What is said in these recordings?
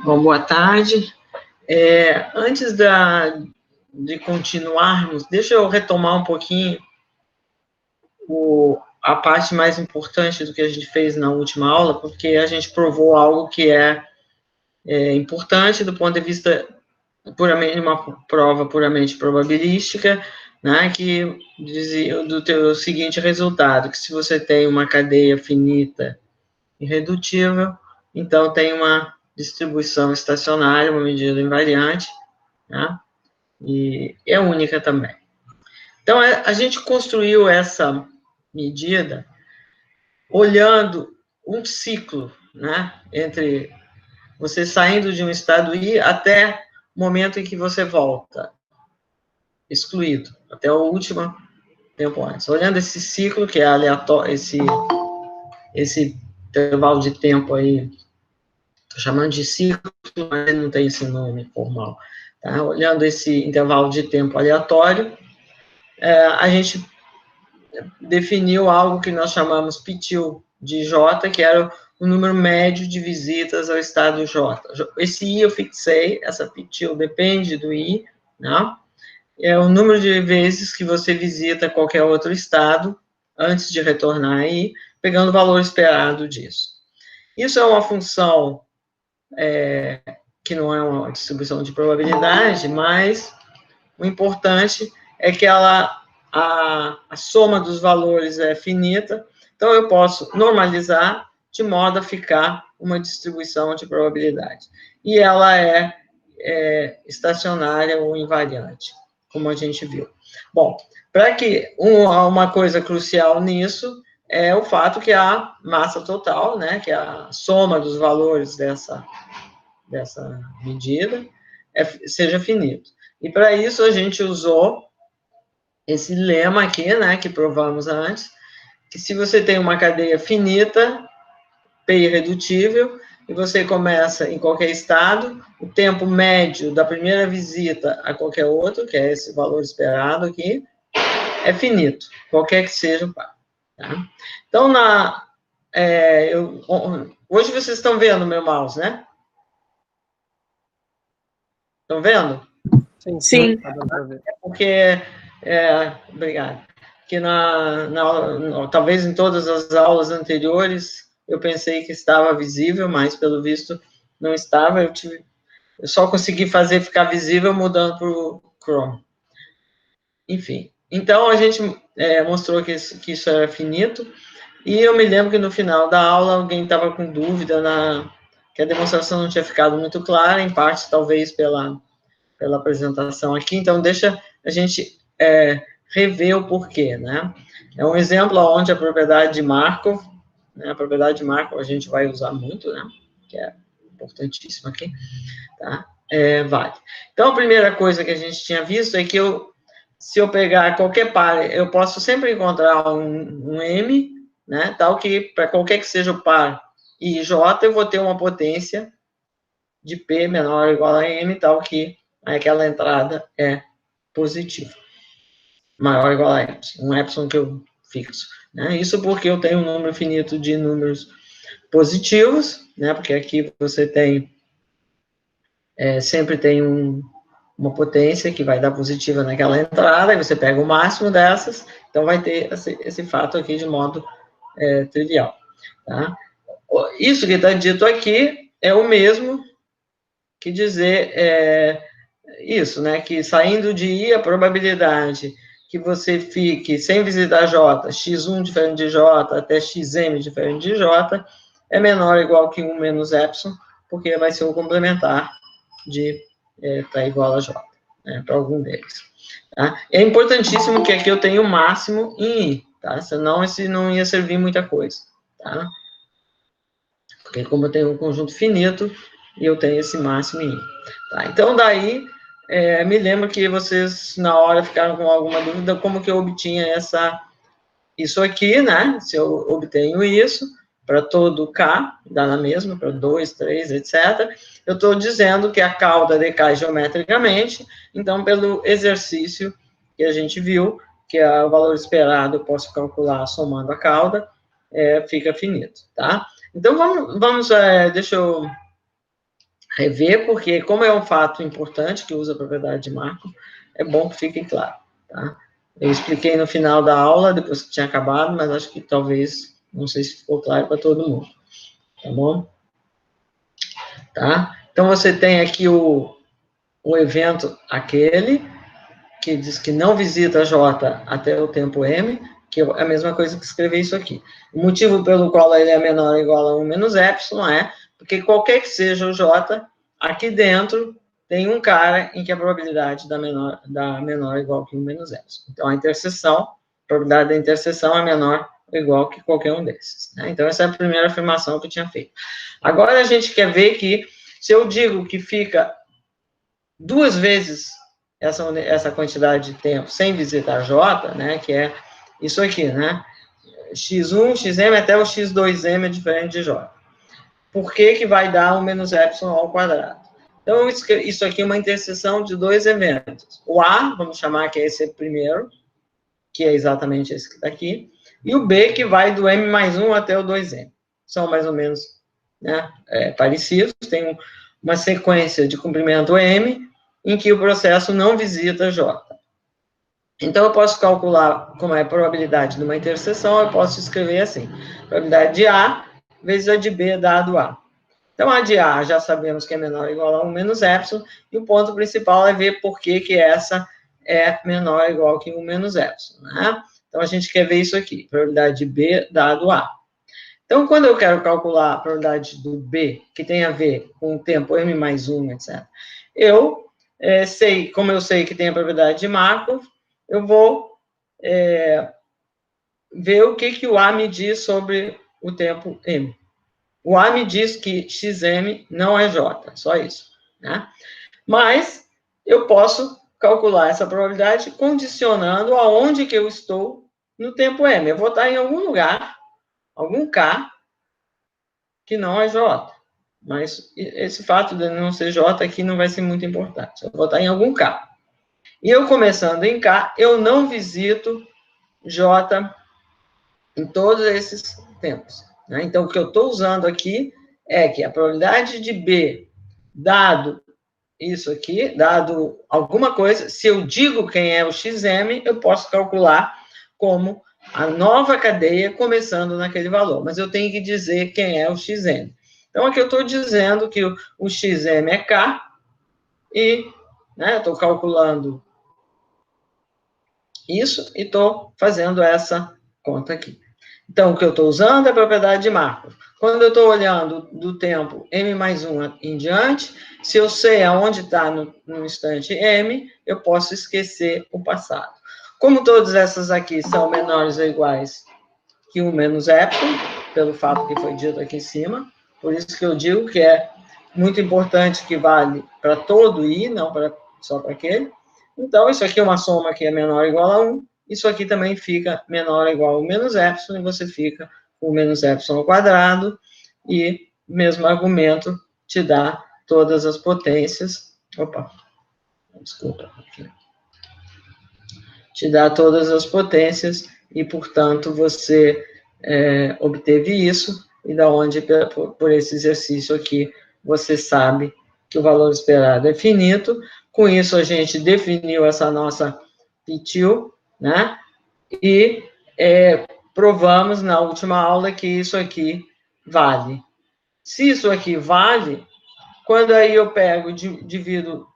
Bom, boa tarde. Antes de continuarmos, deixa eu retomar um pouquinho a parte mais importante do que a gente fez na última aula, porque a gente provou algo que é importante do ponto de vista puramente, uma prova puramente probabilística, né, que dizia do teu seguinte resultado, que se você tem uma cadeia finita irredutível, então tem uma distribuição estacionária, uma medida invariante, né, e é única também. Então, a gente construiu essa medida olhando um ciclo, né, entre você saindo de um estado I até o momento em que você volta, excluído, até o último tempo antes. Olhando esse ciclo, que é aleatório, esse intervalo de tempo aí, estou chamando de ciclo, mas ele não tem esse nome formal, tá? Olhando esse intervalo de tempo aleatório, a gente definiu algo que nós chamamos pitil de J, que era o número médio de visitas ao estado J. Esse I eu fixei, essa pitil depende do I, né? É o número de vezes que você visita qualquer outro estado antes de retornar aí, pegando o valor esperado disso. Isso é uma função que não é uma distribuição de probabilidade, mas o importante é que a soma dos valores é finita, então eu posso normalizar de modo a ficar uma distribuição de probabilidade. E ela é estacionária ou invariante, como a gente viu. Bom, para que uma coisa crucial nisso é o fato que a massa total, né, que é a soma dos valores dessa medida, seja finito. E para isso a gente usou esse lema aqui, né, que provamos antes, que se você tem uma cadeia finita, P irredutível, e você começa em qualquer estado, o tempo médio da primeira visita a qualquer outro, que é esse valor esperado aqui, é finito, qualquer que seja o par. Tá? Então, hoje vocês estão vendo o meu mouse, né? Estão vendo? Sim. É porque, obrigado, que talvez em todas as aulas anteriores eu pensei que estava visível, mas pelo visto não estava, eu só consegui fazer ficar visível mudando para o Chrome. Enfim, então a gente mostrou que isso era finito, e eu me lembro que no final da aula alguém estava com dúvida que a demonstração não tinha ficado muito clara, em parte talvez pela apresentação aqui, então deixa a gente rever o porquê, né? É um exemplo onde a propriedade de Markov, né, a propriedade de Markov a gente vai usar muito, né? Que é importantíssima aqui, tá? Vale. Então, a primeira coisa que a gente tinha visto é que se eu pegar qualquer par, eu posso sempre encontrar um M, né? Tal que, para qualquer que seja o par I e J, eu vou ter uma potência de P menor ou igual a M, tal que aquela entrada é positiva, maior ou igual a epsilon, um epsilon que eu fixo. Né? Isso porque eu tenho um número finito de números positivos, né? Porque aqui você tem, sempre tem uma potência que vai dar positiva naquela entrada, e você pega o máximo dessas, então vai ter esse fato aqui de modo trivial. Tá? Isso que está dito aqui é o mesmo que dizer isso, né, que saindo de I, a probabilidade que você fique sem visitar J, x1 diferente de J, até xm diferente de J, é menor ou igual que 1 menos epsilon, porque vai ser o complementar de para igual a J, né, para algum deles. Tá? É importantíssimo que aqui eu tenha o máximo em I, tá? Senão esse não ia servir muita coisa, tá? Porque como eu tenho um conjunto finito, e eu tenho esse máximo em I. Tá? Então, daí, me lembro que vocês, na hora, ficaram com alguma dúvida como que eu obtinha isso aqui, né? Se eu obtenho isso para todo K, dá na mesma, para 2, 3, etc. Eu estou dizendo que a cauda decai geometricamente, então, pelo exercício que a gente viu, que o valor esperado eu posso calcular somando a cauda, fica finito, tá? Então, vamos deixa eu rever, porque como é um fato importante que usa a propriedade de Markov, é bom que fique claro, tá? Eu expliquei no final da aula, depois que tinha acabado, mas acho que talvez, não sei se ficou claro para todo mundo, tá bom? Tá? Então, você tem aqui o evento aquele, que diz que não visita J até o tempo M, que é a mesma coisa que escrever isso aqui. O motivo pelo qual ele é menor ou igual a 1 menos epsilon porque qualquer que seja o J, aqui dentro tem um cara em que a probabilidade da menor ou igual que 1 menos epsilon. Então, a probabilidade da interseção é menor ou igual que qualquer um desses. Né? Então, essa é a primeira afirmação que eu tinha feito. Agora, a gente quer ver que, se eu digo que fica 2 vezes essa quantidade de tempo sem visitar J, né, que é isso aqui, né, x1, xm até o x2m é diferente de J. Por que vai dar 1 menos epsilon ao quadrado? Então, isso aqui é uma interseção de 2 eventos. O A, vamos chamar que é esse primeiro, que é exatamente esse que está aqui, e o B, que vai do m mais 1 até o 2m. São mais ou menos, né, parecidos, tem uma sequência de comprimento m, em que o processo não visita J. Então, eu posso calcular como é a probabilidade de uma interseção, eu posso escrever assim, probabilidade de A vezes a de B dado A. Então, a de A já sabemos que é menor ou igual a 1 menos epsilon, e o ponto principal é ver por que essa é menor ou igual que 1 menos epsilon, né? Então, a gente quer ver isso aqui, probabilidade de B dado A. Então, quando eu quero calcular a probabilidade do B, que tem a ver com o tempo m mais 1, etc., eu sei, como eu sei que tem a probabilidade de Markov, eu vou ver o que o A me diz sobre o tempo m. O A me diz que xm não é J, só isso, né? Mas eu posso calcular essa probabilidade condicionando aonde que eu estou no tempo m. Eu vou estar em algum lugar, algum K, que não é J. Mas esse fato de não ser J aqui não vai ser muito importante. Eu vou estar em algum K. E eu começando em K, eu não visito J em todos esses tempos. Né? Então, o que eu estou usando aqui é que a probabilidade de B, dado isso aqui, dado alguma coisa, se eu digo quem é o XM, eu posso calcular como a nova cadeia começando naquele valor. Mas eu tenho que dizer quem é o XM. Então, aqui eu estou dizendo que o XM é K e estou calculando isso e estou fazendo essa conta aqui. Então, o que eu estou usando é a propriedade de Markov. Quando eu estou olhando do tempo m mais 1 em diante, se eu sei aonde está no instante m, eu posso esquecer o passado. Como todas essas aqui são menores ou iguais que 1 menos epsilon, pelo fato que foi dito aqui em cima, por isso que eu digo que é muito importante que vale para todo i, não só para aquele. Então, isso aqui é uma soma que é menor ou igual a 1, isso aqui também fica menor ou igual a menos epsilon, e você fica com menos epsilon ao quadrado, e mesmo argumento te dá todas as potências. Opa, desculpa. Te dá todas as potências, e, portanto, você obteve isso, e da onde, por esse exercício aqui, você sabe que o valor esperado é finito. Com isso, a gente definiu essa nossa PTU, né? E provamos na última aula que isso aqui vale. Se isso aqui vale, quando aí eu pego, divido,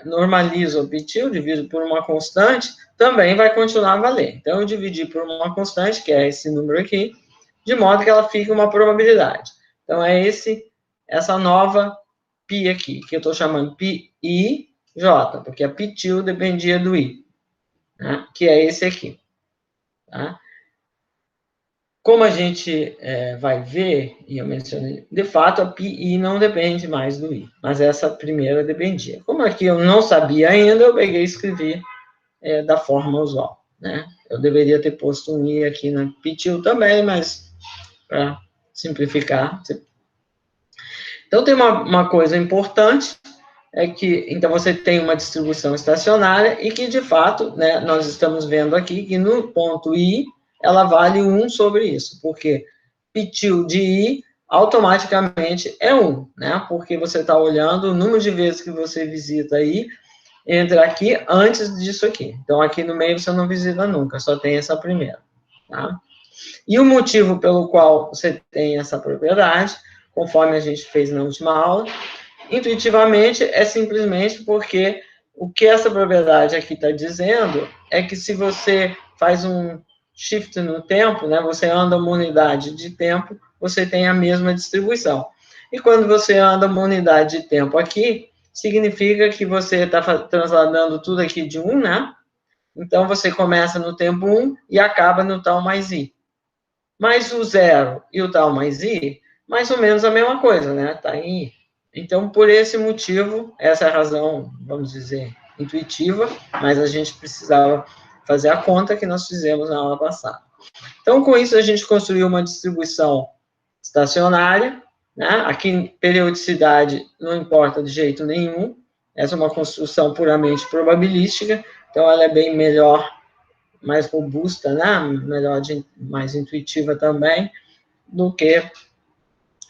normalizo o PTU, divido por uma constante, também vai continuar a valer. Então, eu dividi por uma constante, que é esse número aqui, de modo que ela fique uma probabilidade. Então, é essa nova π aqui, que eu estou chamando πi j, porque a PTU dependia do i, né? Que é esse aqui. Tá? Como a gente vai ver, e eu mencionei, de fato, a PI não depende mais do I, mas essa primeira dependia. Como aqui eu não sabia ainda, eu peguei e escrevi da forma usual, né? Eu deveria ter posto um I aqui na PTIL também, mas para simplificar. Então, tem uma coisa importante, é que, então, você tem uma distribuição estacionária e que, de fato, né, nós estamos vendo aqui que no ponto I, ela vale 1 sobre isso, porque PTIL de I automaticamente é 1, né, porque você está olhando o número de vezes que você visita I, entra aqui antes disso aqui. Então, aqui no meio você não visita nunca, só tem essa primeira, tá? E o motivo pelo qual você tem essa propriedade, conforme a gente fez na última aula, intuitivamente é simplesmente porque o que essa propriedade aqui está dizendo é que se você faz um shift no tempo, né, você anda uma unidade de tempo, você tem a mesma distribuição. E quando você anda uma unidade de tempo aqui, significa que você está transladando tudo aqui de 1, né? Então, você começa no tempo 1 e acaba no tal mais i. Mas o 0 e o tal mais i, mais ou menos a mesma coisa, né? Está em i. Então, por esse motivo, essa é a razão, vamos dizer, intuitiva, mas a gente precisava fazer a conta que nós fizemos na aula passada. Então, com isso, a gente construiu uma distribuição estacionária, né? Aqui, periodicidade não importa de jeito nenhum, essa é uma construção puramente probabilística, então ela é bem melhor, mais robusta, né? Melhor, mais intuitiva também, do que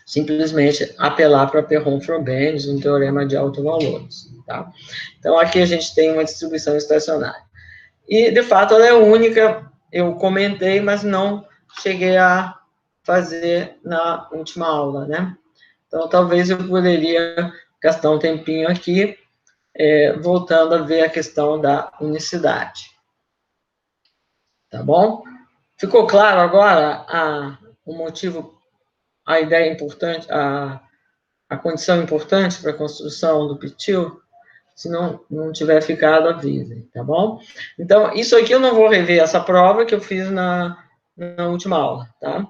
simplesmente apelar para Perron-Frobenius, um teorema de autovalores, tá? Então, aqui a gente tem uma distribuição estacionária. E, de fato, ela é única, eu comentei, mas não cheguei a fazer na última aula, né? Então, talvez eu poderia gastar um tempinho aqui, voltando a ver a questão da unicidade. Tá bom? Ficou claro agora o motivo, a ideia importante, a condição importante para a construção do PTIL? Se não tiver ficado, avisem, tá bom? Então, isso aqui eu não vou rever essa prova que eu fiz na última aula, tá?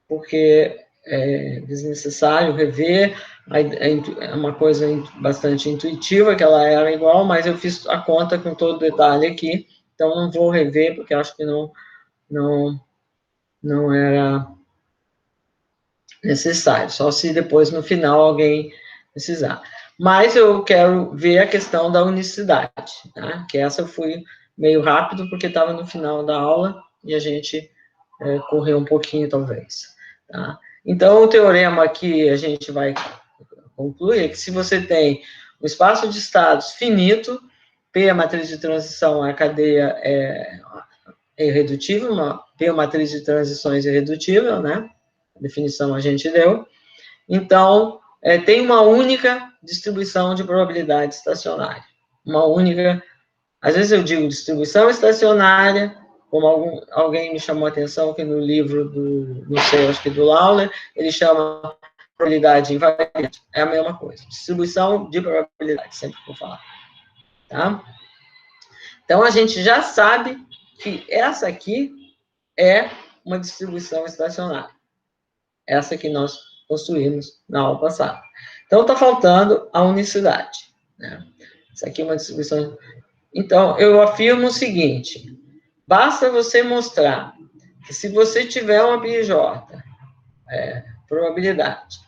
Porque é desnecessário rever, é uma coisa bastante intuitiva, que ela era igual, mas eu fiz a conta com todo detalhe aqui, então não vou rever, porque acho que não era necessário, só se depois, no final, alguém precisar. Mas eu quero ver a questão da unicidade, tá? Que essa eu fui meio rápido, porque estava no final da aula, e a gente correu um pouquinho, talvez. Tá? Então, o teorema que a gente vai concluir é que se você tem um espaço de estados finito, P é a matriz de transição, a cadeia é irredutível, P é a matriz de transições irredutível, né? A definição a gente deu. Então, tem uma única distribuição de probabilidade estacionária. Uma única, às vezes eu digo distribuição estacionária, como alguém me chamou a atenção que no livro não sei, acho que do Lawler, ele chama probabilidade invariante. É a mesma coisa. Distribuição de probabilidade, sempre vou falar. Tá? Então, a gente já sabe que essa aqui é uma distribuição estacionária. Essa que nós construímos na aula passada. Então, está faltando a unicidade, né? Isso aqui é uma distribuição. Então, eu afirmo o seguinte, basta você mostrar que se você tiver uma PJ, probabilidade,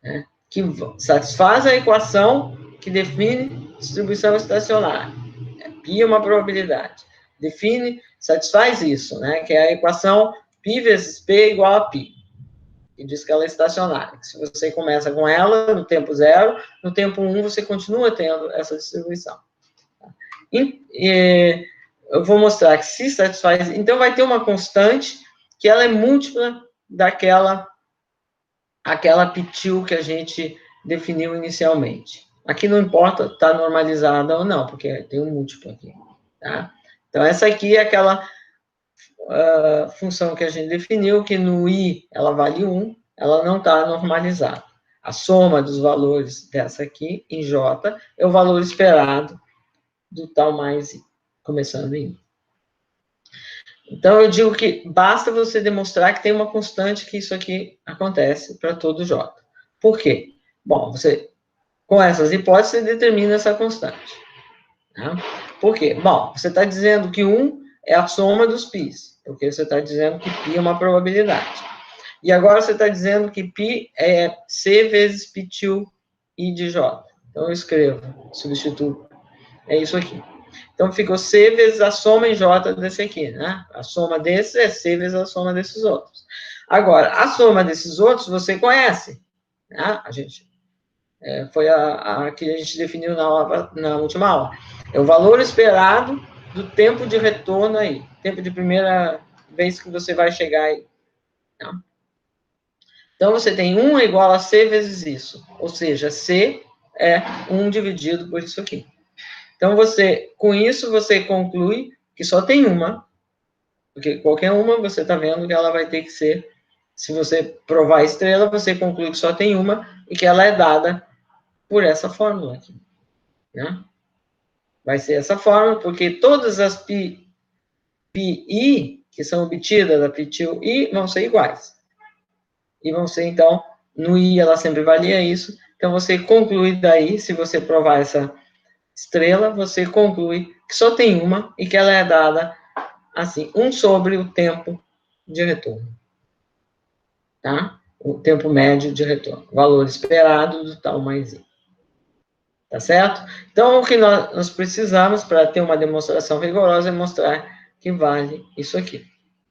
né, que satisfaz a equação que define distribuição estacionária, π é uma probabilidade, satisfaz isso, né, que é a equação π vezes p igual a π, e diz que ela é estacionária. Se você começa com ela no tempo 0, no tempo 1 você continua tendo essa distribuição. E eu vou mostrar que se satisfaz, então vai ter uma constante que ela é múltipla daquela PTIL que a gente definiu inicialmente. Aqui não importa está normalizada ou não, porque tem um múltiplo aqui. Tá? Então, essa aqui é aquela função que a gente definiu, que no I ela vale 1, ela não está normalizada. A soma dos valores dessa aqui, em J, é o valor esperado do tal mais I, começando em I. Então, eu digo que basta você demonstrar que tem uma constante que isso aqui acontece para todo J. Por quê? Bom, você, com essas hipóteses, você determina essa constante. Tá? Por quê? Bom, você está dizendo que 1 é a soma dos πs, porque você está dizendo que π é uma probabilidade. E agora você está dizendo que π é C vezes π2 I de J. Então, eu escrevo, substituo, é isso aqui. Então, ficou C vezes a soma em J desse aqui, né? A soma desses é C vezes a soma desses outros. Agora, a soma desses outros você conhece, né? A gente, foi a que a gente definiu na última aula. É o valor esperado do tempo de retorno aí, tempo de primeira vez que você vai chegar aí. Tá? Então, você tem 1 é igual a C vezes isso, ou seja, C é 1 dividido por isso aqui. Então, com isso, você conclui que só tem uma, porque qualquer uma, você está vendo que ela vai ter que ser, se você provar a estrela, você conclui que só tem uma e que ela é dada por essa fórmula aqui, né? Vai ser essa fórmula, porque todas as pi I, que são obtidas da π2i, vão ser iguais. E vão ser, então, no I ela sempre valia isso, então você conclui daí, se você provar essa estrela, você conclui que só tem uma e que ela é dada assim, 1 sobre o tempo de retorno. Tá? O tempo médio de retorno. Valor esperado do tal mais I. Tá certo? Então, o que nós precisamos para ter uma demonstração rigorosa é mostrar que vale isso aqui.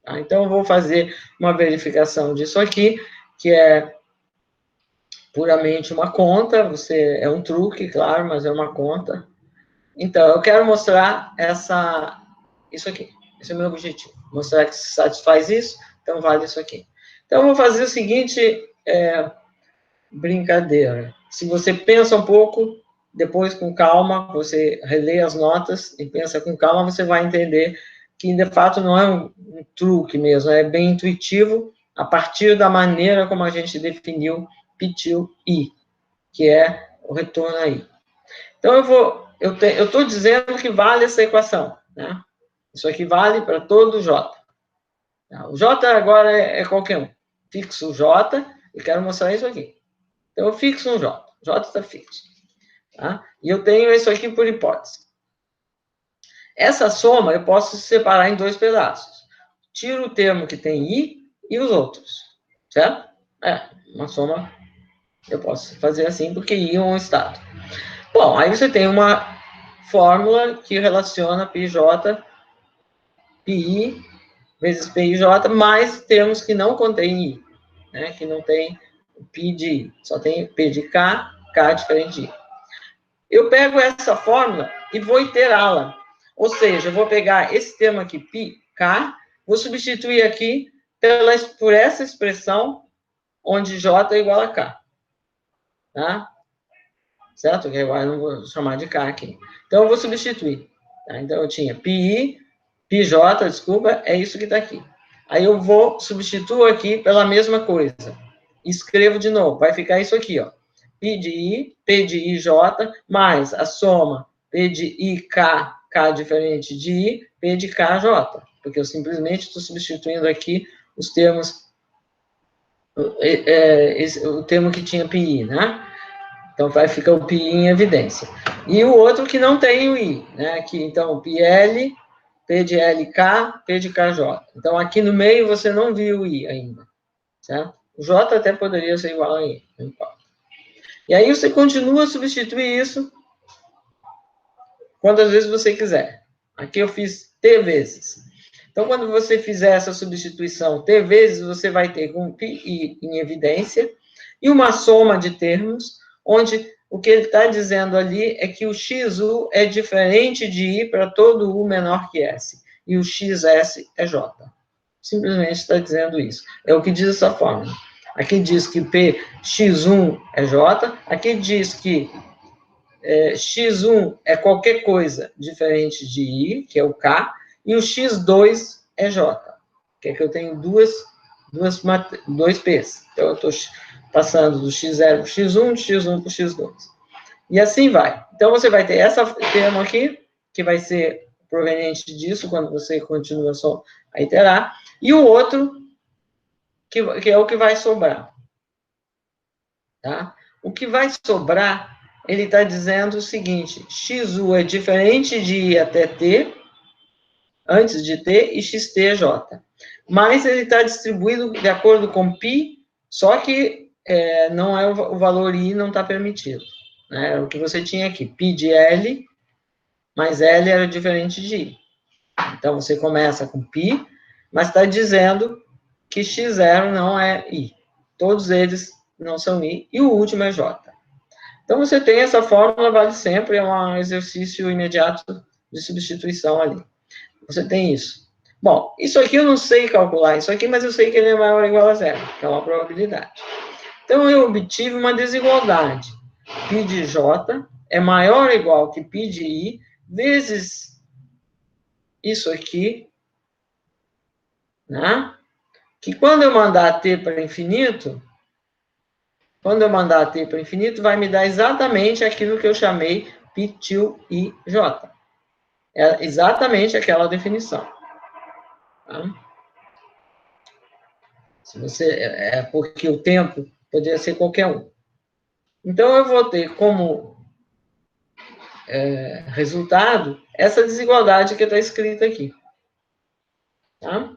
Tá? Então, eu vou fazer uma verificação disso aqui, que é puramente uma conta, é um truque, claro, mas é uma conta. Então, eu quero mostrar isso aqui. Esse é o meu objetivo. Mostrar que se satisfaz isso, então vale isso aqui. Então, eu vou fazer o seguinte brincadeira. Se você pensa um pouco, depois com calma, você relê as notas e pensa com calma, você vai entender que, de fato, não é um truque mesmo, é bem intuitivo, a partir da maneira como a gente definiu π2i, que é o retorno aí. Então, eu estou dizendo que vale essa equação, né? Isso aqui vale para todo o J. O J agora é qualquer um. Fixo o J e quero mostrar isso aqui. Então, eu fixo um J. J está fixo. Tá? E eu tenho isso aqui por hipótese. Essa soma eu posso separar em 2 pedaços. Tiro o termo que tem I e os outros. Certo? Uma soma eu posso fazer assim, porque I é um estado. Bom, aí você tem uma fórmula que relaciona PJ, PI vezes PIJ, mais termos que não contém I, né? Que não tem P de I, só tem P de K, K diferente de I. Eu pego essa fórmula e vou iterá-la. Ou seja, eu vou pegar esse termo aqui, π, K, vou substituir aqui por essa expressão onde J é igual a K. Tá? Certo? Que agora eu não vou chamar de K aqui. Então, eu vou substituir. Tá? Então, eu tinha PI, PJ, desculpa, é isso que está aqui. Aí, eu vou substituir aqui pela mesma coisa. Escrevo de novo. Vai ficar isso aqui, ó. P de I, P de IJ, mais a soma P de IK, K diferente de I, P de KJ. Porque eu simplesmente estou substituindo aqui os termos, o termo que tinha PI, né? Então, vai ficar o PI em evidência. E o outro que não tem o I, né? Aqui, então, PL, P de LK, P de KJ. Então, aqui no meio você não viu o I ainda, certo? O J até poderia ser igual a I, não importa. E aí você continua a substituir isso quantas vezes você quiser. Aqui eu fiz T vezes. Então, quando você fizer essa substituição T vezes, você vai ter um PI em evidência e uma soma de termos, onde o que ele está dizendo ali é que o XU é diferente de I para todo U menor que S. E o XS é J. Simplesmente está dizendo isso. É o que diz essa fórmula. Aqui diz que X1 é J, aqui diz que X1 é qualquer coisa diferente de I, que é o K, e o X2 é J, que é que eu tenho dois P's. Então, eu estou passando do X0 para o X1, do X1 para o X2. E assim vai. Então, você vai ter essa termo aqui, que vai ser proveniente disso, quando você continua só Aí terá. E o outro, que é o que vai sobrar. Tá? O que vai sobrar, ele está dizendo o seguinte, XU é diferente de I até T, antes de T, e XT é J. Mas ele está distribuído de acordo com π, só que não é o valor I, não está permitido. Né? O que você tinha aqui, π de L, mas L era diferente de I. Então, você começa com π, mas está dizendo que x0 não é I. Todos eles não são I, e o último é J. Então, você tem essa fórmula, vale sempre, é um exercício imediato de substituição ali. Você tem isso. Bom, isso aqui eu não sei calcular isso aqui, mas eu sei que ele é maior ou igual a zero, que é uma probabilidade. Então, eu obtive uma desigualdade. π de J é maior ou igual que π de I, vezes isso aqui, né? Que quando eu mandar t para infinito, vai me dar exatamente aquilo que eu chamei π til I J. É exatamente aquela definição. Tá? Se você, porque o tempo poderia ser qualquer um. Então, eu vou ter como resultado essa desigualdade que está escrita aqui. Tá?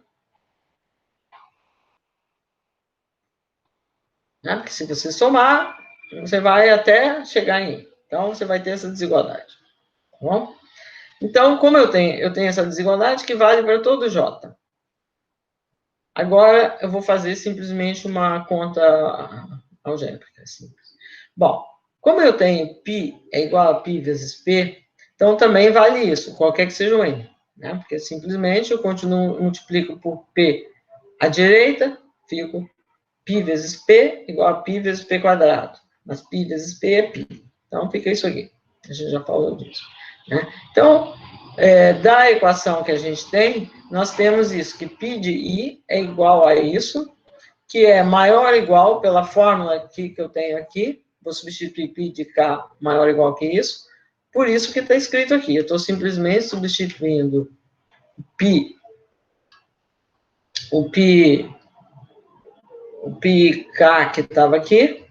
Né? Porque se você somar, você vai até chegar em I. Então, você vai ter essa desigualdade. Tá bom? Então, como eu tenho essa desigualdade que vale para todo J. Agora, eu vou fazer simplesmente uma conta algébrica. Simples. Bom, como eu tenho π é igual a π vezes P, então também vale isso, qualquer que seja o n. Né? Porque simplesmente eu continuo, multiplico por P à direita, fico π vezes P igual a π vezes P quadrado. Mas π vezes P é π. Então, fica isso aqui. A gente já falou disso. Né? Então, da equação que a gente tem, nós temos isso, que π de I é igual a isso, que é maior ou igual, pela fórmula que eu tenho aqui, vou substituir π de K maior ou igual que isso, por isso que está escrito aqui. Eu estou simplesmente substituindo o πk que estava aqui,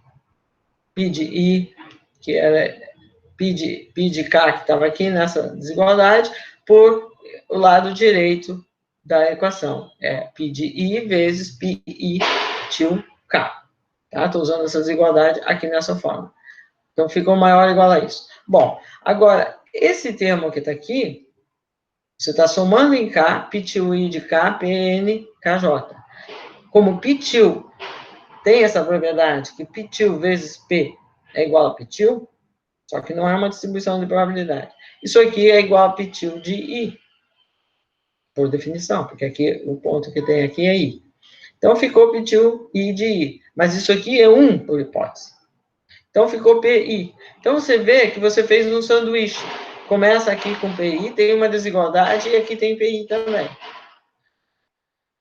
π de I, que era π de K que estava aqui nessa desigualdade, por o lado direito da equação. É π de I vezes πi til K. Tá? Estou usando essa desigualdade aqui nessa forma. Então, ficou maior ou igual a isso. Bom, agora, esse termo que está aqui, você está somando em K, π til I de K, Pn, Kj. Como π til tem essa propriedade, que π til vezes P é igual a π til, só que não é uma distribuição de probabilidade. Isso aqui é igual a π til de I, por definição, porque aqui o ponto que tem aqui é I. Então, ficou π til I de I. Mas isso aqui é 1, por hipótese. Então, ficou PI. Então, você vê que você fez um sanduíche. Começa aqui com PI, tem uma desigualdade, e aqui tem PI também.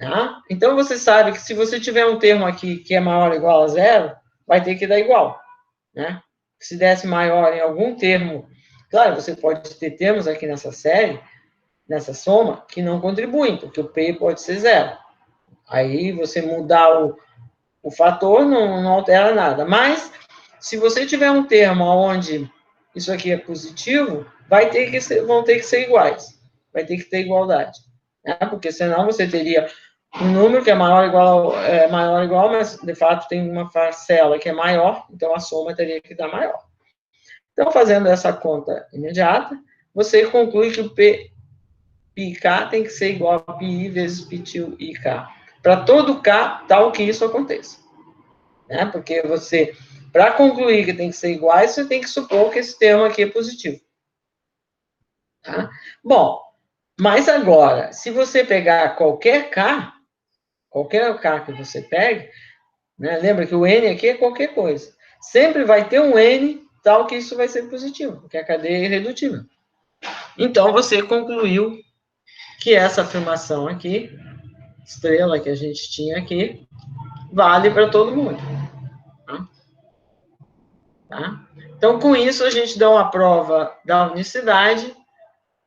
Tá? Então, você sabe que se você tiver um termo aqui que é maior ou igual a zero, vai ter que dar igual. Né? Se desse maior em algum termo... Claro, você pode ter termos aqui nessa série, nessa soma, que não contribuem, porque o P pode ser zero. Aí, você mudar o fator não altera nada. Mas, se você tiver um termo onde isso aqui é positivo, vão ter que ser iguais. Vai ter que ter igualdade. Né? Porque senão você teria um número que é maior ou igual, mas de fato tem uma parcela que é maior, então a soma teria que dar maior. Então, fazendo essa conta imediata, você conclui que o πk tem que ser igual a πi vezes π til IK. Para todo K, tal que isso aconteça. Né? Porque você, para concluir que tem que ser iguais, você tem que supor que esse termo aqui é positivo. Tá? Bom, mas agora, se você pegar qualquer K que você pegue, né? Lembra que o N aqui é qualquer coisa. Sempre vai ter um N tal que isso vai ser positivo, porque a cadeia é irredutível. Então, você concluiu que essa afirmação aqui, estrela que a gente tinha aqui, vale para todo mundo. Tá? Então, com isso, a gente dá uma prova da unicidade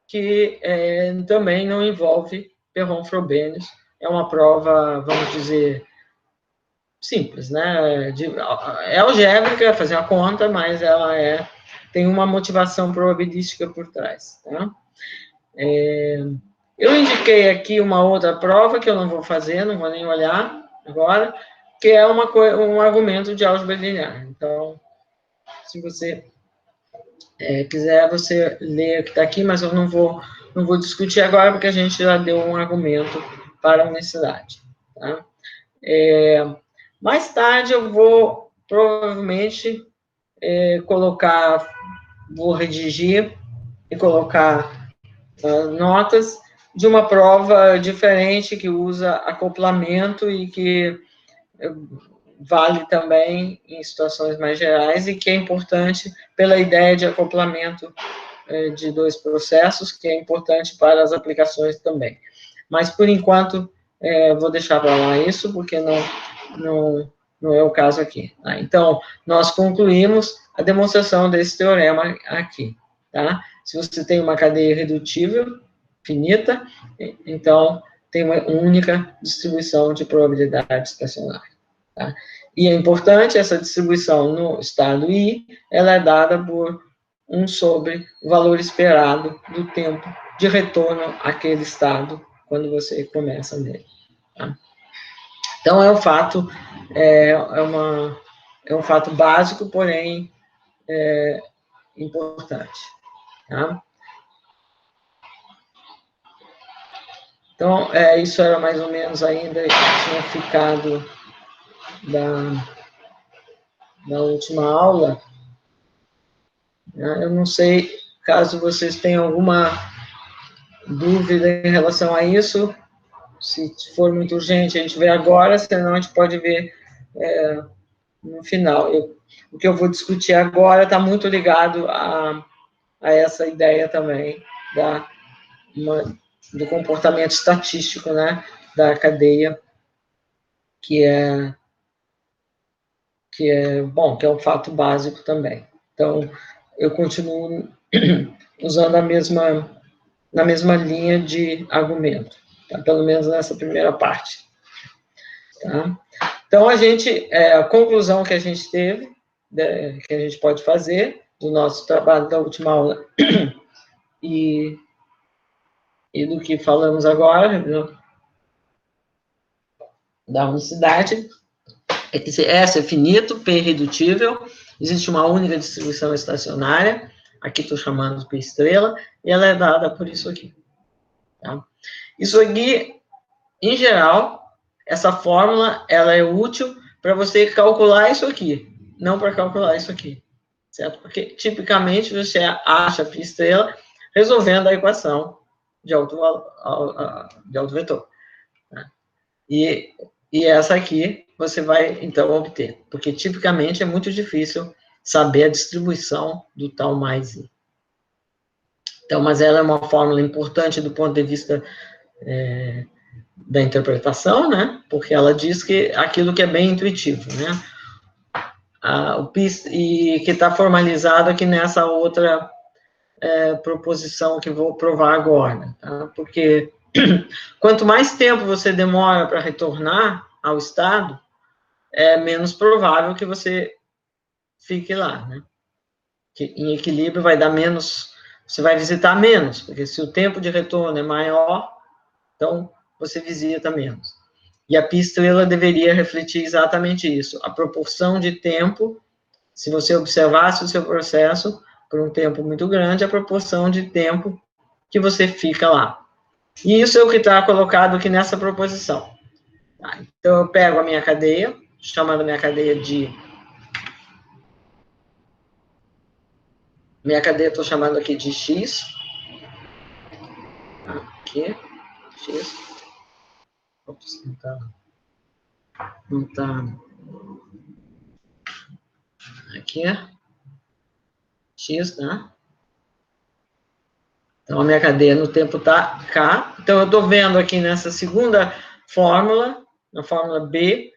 que também não envolve Perron-Frobenius. É uma prova, vamos dizer, simples, né? É algébrica, fazer a conta, mas ela tem uma motivação probabilística por trás, tá? Eu indiquei aqui uma outra prova que eu não vou fazer, não vou nem olhar agora, que é um argumento de álgebra linear. Então, se você quiser, você lê o que está aqui, mas eu não vou discutir agora, porque a gente já deu um argumento para a unicidade. Tá? Mais tarde eu vou, provavelmente, vou redigir e colocar notas de uma prova diferente que usa acoplamento e que vale também em situações mais gerais e que é importante pela ideia de acoplamento de dois processos, que é importante para as aplicações também. Mas, por enquanto, vou deixar para lá isso, porque não é o caso aqui. Tá? Então, nós concluímos a demonstração desse teorema aqui. Tá? Se você tem uma cadeia irredutível, finita, então tem uma única distribuição de probabilidade estacionária. Tá? E é importante essa distribuição no estado I, ela é dada por 1 sobre o valor esperado do tempo de retorno àquele estado quando você começa nele. Tá? Então, é um fato, é um fato básico, porém importante. Tá? Então, isso era mais ou menos ainda que tinha ficado da última aula. Eu não sei, caso vocês tenham alguma dúvida em relação a isso, se for muito urgente, a gente vê agora, senão a gente pode ver no final. O que eu vou discutir agora está muito ligado a essa ideia também do comportamento estatístico, né, da cadeia, que é um fato básico também. Então, eu continuo usando na mesma linha de argumento, tá? Pelo menos nessa primeira parte. Tá? Então, a conclusão que a gente teve, que a gente pode fazer do nosso trabalho da última aula e do que falamos agora, da unicidade, é que S é finito, P é irredutível, existe uma única distribuição estacionária, aqui estou chamando de P estrela, e ela é dada por isso aqui. Tá? Isso aqui, em geral, essa fórmula, ela é útil para você calcular isso aqui, não para calcular isso aqui, certo? Porque, tipicamente, você acha P estrela resolvendo a equação de alto vetor. Tá? E essa aqui você vai, então, obter, porque, tipicamente, é muito difícil saber a distribuição do tal mais I. Então, mas ela é uma fórmula importante do ponto de vista da interpretação, né? Porque ela diz que aquilo que é bem intuitivo, né? E que está formalizado aqui nessa outra proposição que vou provar agora, tá? Porque quanto mais tempo você demora para retornar ao estado, é menos provável que você fique lá, né? Que em equilíbrio vai dar menos, você vai visitar menos, porque se o tempo de retorno é maior, então você visita menos. E a Pi-estrela deveria refletir exatamente isso, a proporção de tempo, se você observasse o seu processo por um tempo muito grande, a proporção de tempo que você fica lá. E isso é o que está colocado aqui nessa proposição. Tá? Então, eu pego a minha cadeia, chamando a minha cadeia de... Minha cadeia, estou chamando aqui de X. Aqui, X. Ops, não tá... Aqui, X, né? Então, a minha cadeia no tempo está K. Então, eu estou vendo aqui nessa segunda fórmula, na fórmula B,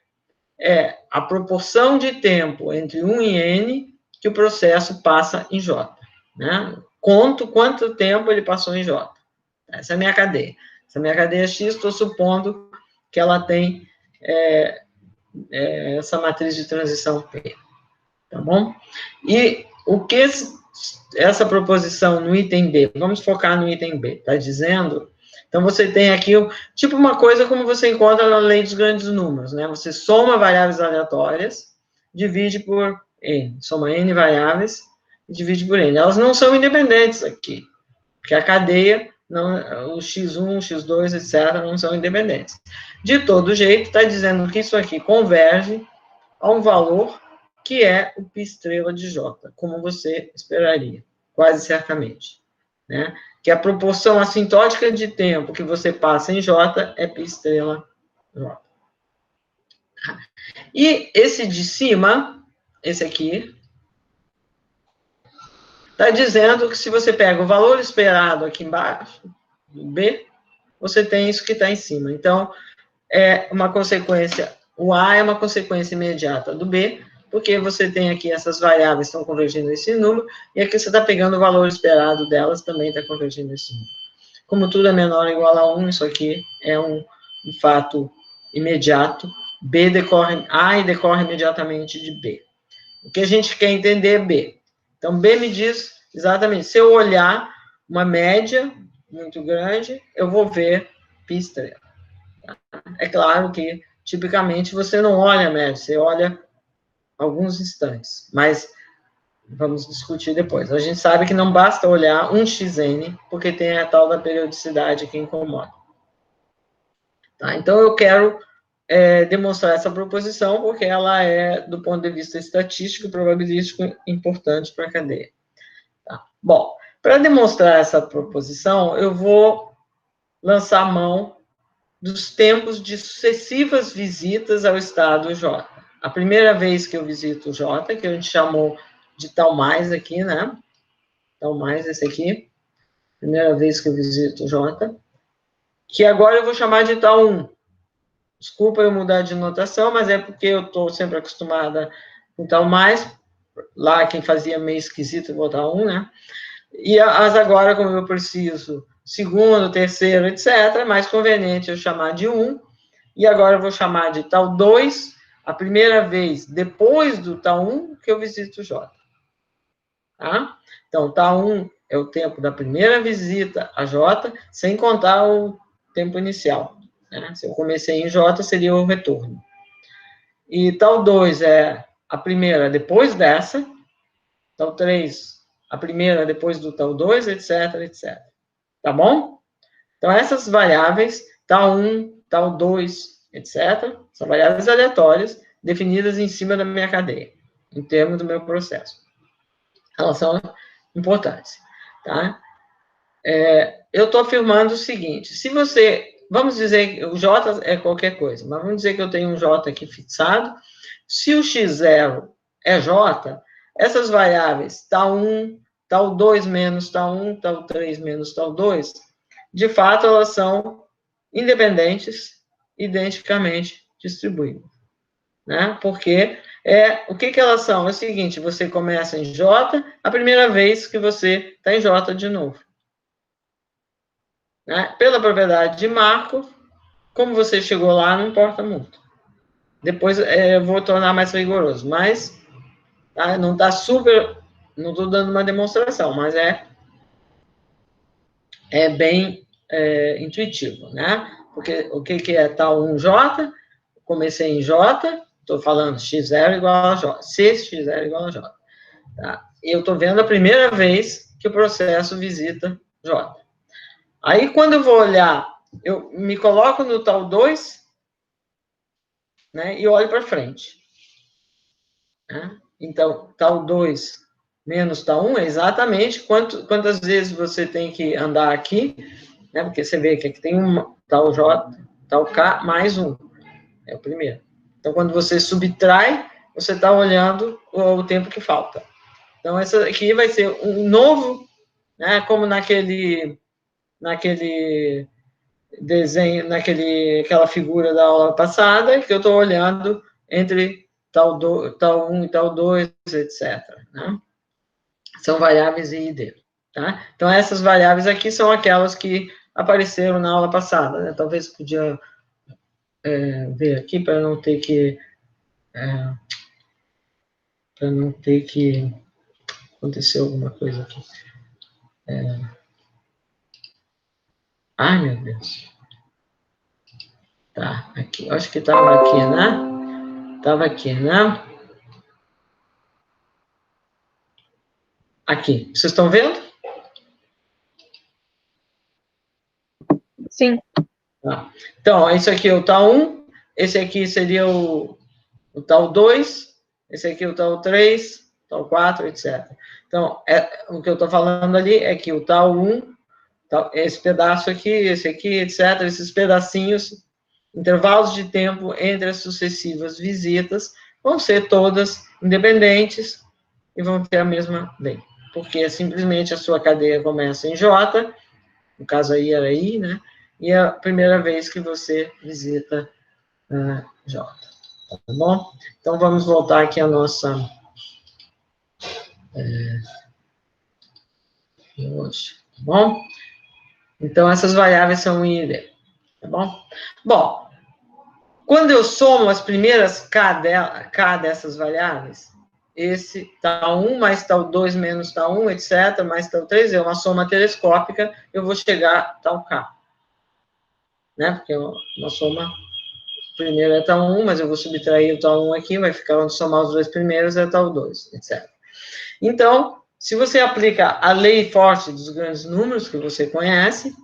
a proporção de tempo entre 1 e N que o processo passa em J. Né? Conto quanto tempo ele passou em J. Essa é a minha cadeia. Essa minha cadeia X, estou supondo que ela tem essa matriz de transição P, tá bom? E o que essa proposição no item B, vamos focar no item B, está dizendo... Então, você tem aqui, tipo uma coisa como você encontra na lei dos grandes números, né? Você soma variáveis aleatórias, divide por N. Soma N variáveis e divide por N. Elas não são independentes aqui, porque a cadeia, não, o X1, X2, etc., não são independentes. De todo jeito, está dizendo que isso aqui converge a um valor que é o π estrela de J, como você esperaria, quase certamente, né? Que a proporção assintótica de tempo que você passa em J é π estrela J. E esse de cima, esse aqui, está dizendo que se você pega o valor esperado aqui embaixo, B, você tem isso que está em cima. Então, é uma consequência, o A é uma consequência imediata do B, porque você tem aqui essas variáveis que estão convergindo nesse número, e aqui você está pegando o valor esperado delas, também está convergindo nesse número. Como tudo é menor ou igual a 1, isso aqui é um fato imediato. A decorre imediatamente de B. O que a gente quer entender é B. Então, B me diz exatamente, se eu olhar uma média muito grande, eu vou ver π estrela. É claro que, tipicamente, você não olha a média, você olha alguns instantes, mas vamos discutir depois. A gente sabe que não basta olhar um xn, porque tem a tal da periodicidade que incomoda. Tá? Então, eu quero demonstrar essa proposição, porque ela é, do ponto de vista estatístico e probabilístico, importante para a cadeia. Tá? Bom, para demonstrar essa proposição, eu vou lançar a mão dos tempos de sucessivas visitas ao estado J. A primeira vez que eu visito o J, que a gente chamou de tal mais aqui, né? Tal mais, esse aqui. Primeira vez que eu visito o J. Que agora eu vou chamar de tal 1. Desculpa eu mudar de notação, mas é porque eu estou sempre acostumada com tal mais. Lá, quem fazia meio esquisito, botar 1, né? E as agora, como eu preciso segundo, terceiro, etc., é mais conveniente eu chamar de 1. E agora eu vou chamar de tal 2, a primeira vez depois do tal 1 que eu visito o J. Tá? Então, tal 1 é o tempo da primeira visita a J, sem contar o tempo inicial. Né? Se eu comecei em J, seria o retorno. E tal 2 é a primeira depois dessa, tal 3, a primeira depois do tal 2, etc., etc. Tá bom? Então, essas variáveis, tal 1, tal 2, etc., são variáveis aleatórias definidas em cima da minha cadeia, em termos do meu processo. Elas são importantes. Tá? Eu estou afirmando o seguinte, se você... Vamos dizer que o J é qualquer coisa, mas vamos dizer que eu tenho um J aqui fixado. Se o X0 é J, essas variáveis, tal 1, tal 2 menos tal 1, tal 3 menos tal 2, de fato, elas são independentes, identicamente distribuídas. Né? Porque o que elas são? É o seguinte, você começa em J, a primeira vez que você está em J de novo. Né? Pela propriedade de Markov, como você chegou lá, não importa muito. Depois eu vou tornar mais rigoroso, mas tá? Não está super... Não estou dando uma demonstração, mas é bem intuitivo, né? Porque o que é tal 1J? Comecei em J, estou falando x0 igual a J, se x0 igual a J. Tá? E eu estou vendo a primeira vez que o processo visita J. Aí, quando eu vou olhar, eu me coloco no tal 2, né, e olho para frente. Né? Então, tal 2 menos tal 1 é exatamente quantas vezes você tem que andar aqui, né, porque você vê que aqui tem um tal J, tal K mais 1. É o primeiro. Então, quando você subtrai, você está olhando o tempo que falta. Então, essa aqui vai ser um novo, né, como naquele desenho, aquela figura da aula passada, que eu estou olhando entre tal 1 e tal 2, etc. Né? São variáveis I e D. Tá? Então, essas variáveis aqui são aquelas que apareceram na aula passada, né? Talvez podia ver aqui para não ter que acontecer alguma coisa aqui. Ai, meu Deus. Tá, aqui. Eu acho que estava aqui, né? Estava aqui, né? Aqui. Vocês estão vendo? Sim. Tá. Então, isso aqui é o tal 1, esse aqui seria o tal 2, esse aqui é o tal 3, tal 4, etc. Então, o que eu estou falando ali é que o tal 1, esse pedaço aqui, esse aqui, etc., esses pedacinhos, intervalos de tempo entre as sucessivas visitas, vão ser todas independentes e vão ter a mesma lei. Porque simplesmente a sua cadeia começa em J, no caso aí era I, né? E é a primeira vez que você visita J. Tá bom? Então, vamos voltar aqui à nossa... hoje, tá bom? Então, essas variáveis são I e D, tá bom? Bom, quando eu somo as primeiras K dessas variáveis, esse tal 1 mais tal 2 menos tal 1, etc., mais tal 3, é uma soma telescópica, eu vou chegar a tal K. Né? Porque uma soma, primeiro é tal 1, mas eu vou subtrair o tal 1 aqui, vai ficar onde somar os dois primeiros é tal 2, etc. Então, se você aplica a lei forte dos grandes números, que você conhece,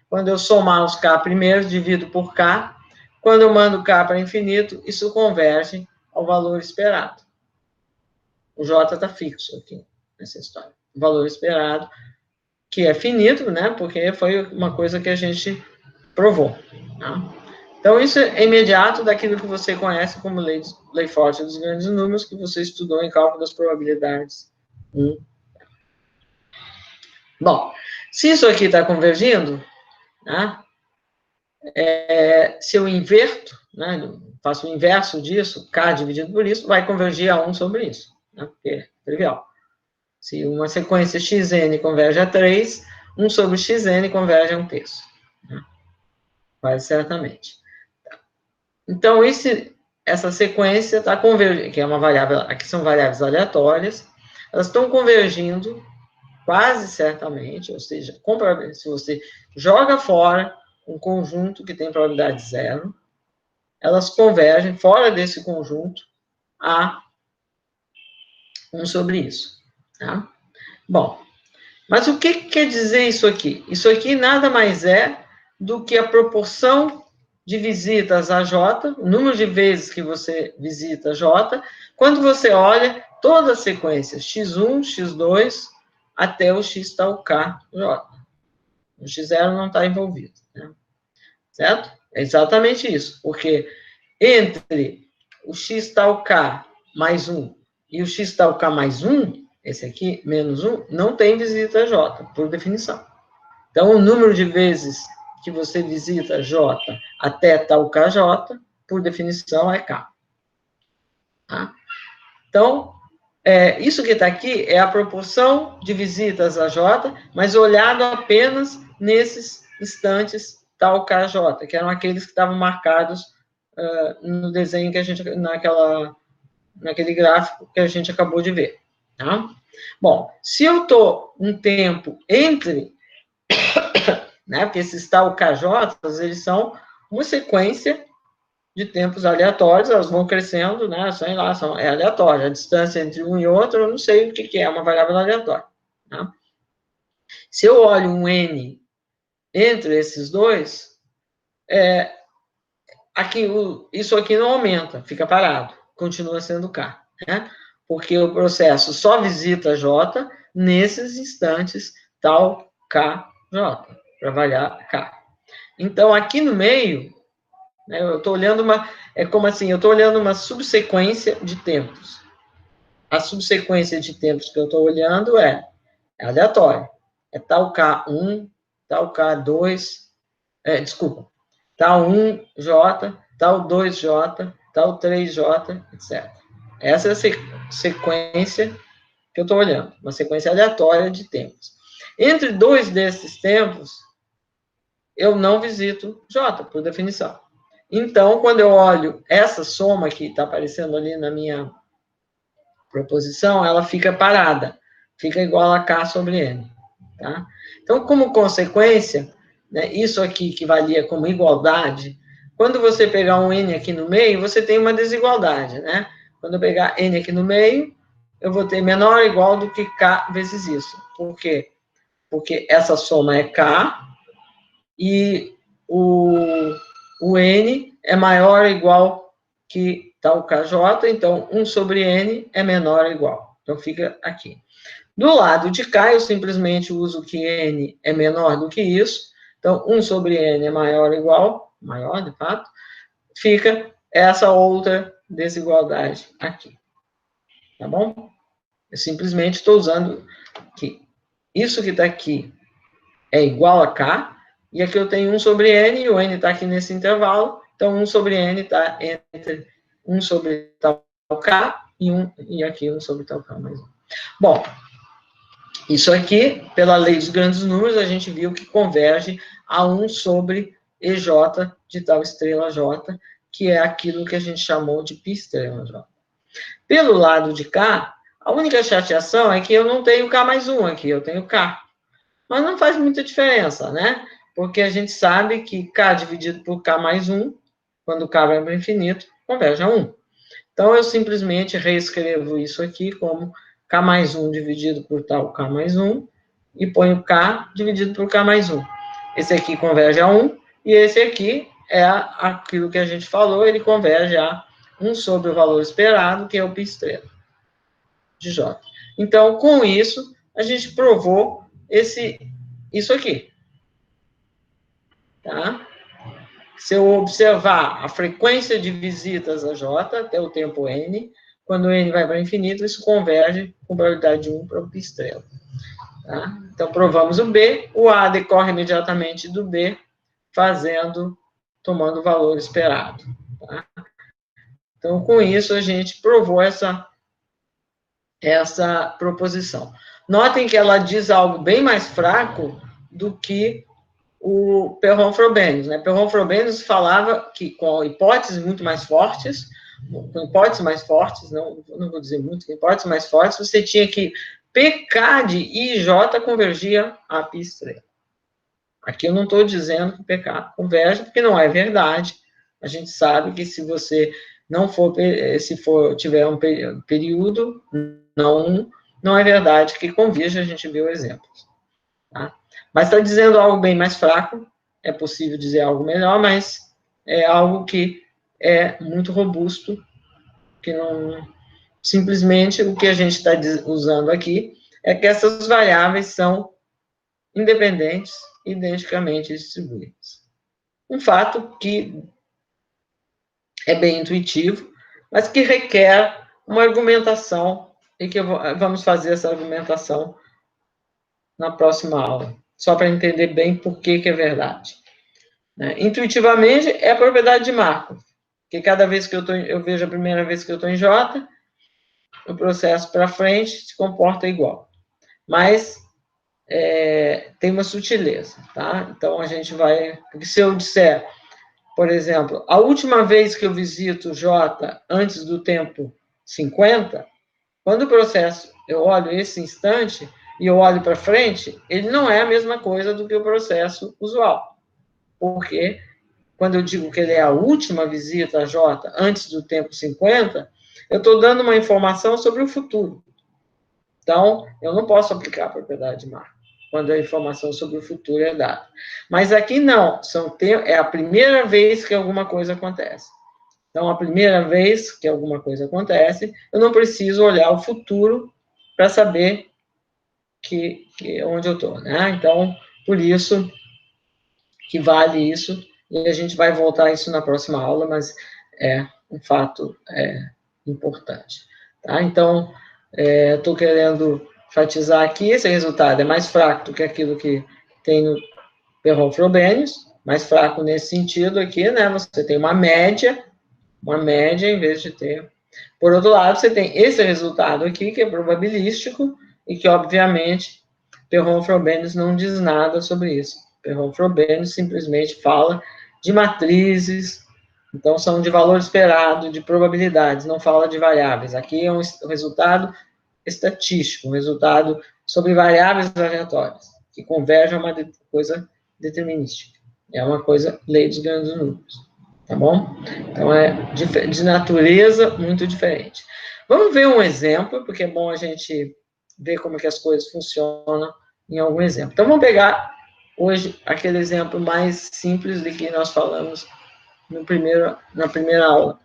quando eu somar os K primeiros, divido por K, quando eu mando K para infinito, isso converge ao valor esperado. O J está fixo aqui, nessa história. O valor esperado, que é finito, né? Porque foi uma coisa que a gente provou. Tá? Então, isso é imediato daquilo que você conhece como lei forte dos grandes números, que você estudou em cálculo das probabilidades. Bom, se isso aqui está convergindo, né? Se eu inverto, né, faço o inverso disso, K dividido por isso, vai convergir a 1 sobre isso, né, porque é trivial. Se uma sequência xn converge a 3, 1 sobre xn converge a 1/3. Né? Quase certamente. Então, essa sequência está convergindo, que é uma variável, aqui são variáveis aleatórias, elas estão convergindo quase certamente, ou seja, se você joga fora um conjunto que tem probabilidade zero, elas convergem fora desse conjunto a 1 sobre isso. Tá? Bom, mas o que quer dizer isso aqui? Isso aqui nada mais é do que a proporção de visitas a J, o número de vezes que você visita J, quando você olha toda a sequência x1, x2, até o x tal k J. O x0 não está envolvido. Né? Certo? É exatamente isso, porque entre o x tal k mais 1 e o x tal k mais 1, esse aqui, menos 1, não tem visita J, por definição. Então, o número de vezes que você visita J até tal kj, por definição, é k. Tá? Então, isso que está aqui é a proporção de visitas a J, mas olhado apenas nesses instantes tal kj, que eram aqueles que estavam marcados no desenho que a gente, naquele gráfico que a gente acabou de ver. Tá? Bom, se eu estou um tempo entre, né, porque esses tal KJs, eles são uma sequência de tempos aleatórios, elas vão crescendo, né, sei lá, é aleatório, a distância entre um e outro, eu não sei o que é uma variável aleatória. Tá? Se eu olho um N entre esses dois, isso aqui não aumenta, fica parado, continua sendo K, né? Porque o processo só visita J nesses instantes tal KJ, para variar K. Então, aqui no meio, né, eu estou olhando eu estou olhando uma subsequência de tempos. A subsequência de tempos que eu estou olhando é aleatória. É tal K1, tal K2, desculpa, tal 1J, tal 2J, tal 3J, etc. Essa é a sequência que eu estou olhando, uma sequência aleatória de tempos. Entre dois desses tempos, eu não visito J, por definição. Então, quando eu olho essa soma que está aparecendo ali na minha proposição, ela fica parada, fica igual a K sobre N. Tá? Então, como consequência, né, isso aqui que valia como igualdade, quando você pegar um N aqui no meio, você tem uma desigualdade, né? Quando eu pegar N aqui no meio, eu vou ter menor ou igual do que K vezes isso. Por quê? Porque essa soma é K e o N é maior ou igual que tal KJ, então 1 sobre N é menor ou igual. Então, fica aqui. Do lado de cá, eu simplesmente uso que N é menor do que isso, então 1 sobre N é maior ou igual, maior de fato, fica essa outra desigualdade aqui. Tá bom? Eu simplesmente estou usando que isso que está aqui é igual a K, e aqui eu tenho 1 sobre N, e o N está aqui nesse intervalo, então 1 sobre N está entre 1 sobre tal K e aqui 1 sobre tal K mais 1. Bom, isso aqui, pela lei dos grandes números, a gente viu que converge a 1 sobre EJ de tal estrela J, que é aquilo que a gente chamou de π estrela J. Pelo lado de cá, a única chateação é que eu não tenho K mais 1 aqui, eu tenho K. Mas não faz muita diferença, né? Porque a gente sabe que K dividido por K mais 1, quando K vai para o infinito, converge a 1. Então, eu simplesmente reescrevo isso aqui como K mais 1 dividido por tal K mais 1, e ponho K dividido por K mais 1. Esse aqui converge a 1, e esse aqui é aquilo que a gente falou, ele converge a 1 sobre o valor esperado, que é o π estrela de J. Então, com isso, a gente provou isso aqui. Tá? Se eu observar a frequência de visitas a J até o tempo N, quando N vai para infinito, isso converge com probabilidade de 1 para o π estrela. Tá? Então, provamos o B, o A decorre imediatamente do B, tomando o valor esperado. Tá? Então, com isso, a gente provou essa proposição. Notem que ela diz algo bem mais fraco do que o Perron-Frobenius, né? Perron-Frobenius falava que com hipóteses muito mais fortes, não vou dizer muito, com hipóteses mais fortes, você tinha que PK de I e J convergia a π estrela. Aqui eu não estou dizendo que PK converge, porque não é verdade. A gente sabe que se você tiver um período, não é verdade que converge, a gente viu exemplos. Tá? Mas está dizendo algo bem mais fraco, é possível dizer algo melhor, mas é algo que é muito robusto, que não... Simplesmente o que a gente está usando aqui é que essas variáveis são independentes, identicamente distribuídas. Um fato que é bem intuitivo, mas que requer uma argumentação, e que vamos fazer essa argumentação na próxima aula, só para entender bem por que é verdade. Né? Intuitivamente, é a propriedade de Markov, que cada vez que eu vejo a primeira vez que eu estou em J, o processo para frente se comporta igual. Mas tem uma sutileza, tá? Então, a gente vai... Porque se eu disser, por exemplo, a última vez que eu visito J antes do tempo 50, quando o processo, eu olho esse instante e eu olho para frente, ele não é a mesma coisa do que o processo usual. Porque quando eu digo que ele é a última visita a J antes do tempo 50, eu estou dando uma informação sobre o futuro. Então, eu não posso aplicar a propriedade de Markov quando a informação sobre o futuro é dada. Mas aqui não, é a primeira vez que alguma coisa acontece. Então, a primeira vez que alguma coisa acontece, eu não preciso olhar o futuro para saber onde eu estou, né? Então, por isso que vale isso, e a gente vai voltar a isso na próxima aula, mas é um fato importante. Tá? Então, estou querendo enfatizar aqui, esse resultado é mais fraco do que aquilo que tem no Perron-Frobenius, mais fraco nesse sentido aqui, né? Você tem uma média em vez de ter... Por outro lado, você tem esse resultado aqui, que é probabilístico, e que, obviamente, Perron-Frobenius não diz nada sobre isso. Perron-Frobenius simplesmente fala de matrizes, então são de valor esperado, de probabilidades, não fala de variáveis. Aqui é um resultado estatístico, um resultado sobre variáveis aleatórias, que convergem a uma coisa determinística. É uma coisa, lei dos grandes números. Tá bom? Então, é de natureza muito diferente. Vamos ver um exemplo, porque é bom a gente ver como que as coisas funcionam em algum exemplo. Então, vamos pegar hoje aquele exemplo mais simples de que nós falamos na primeira aula.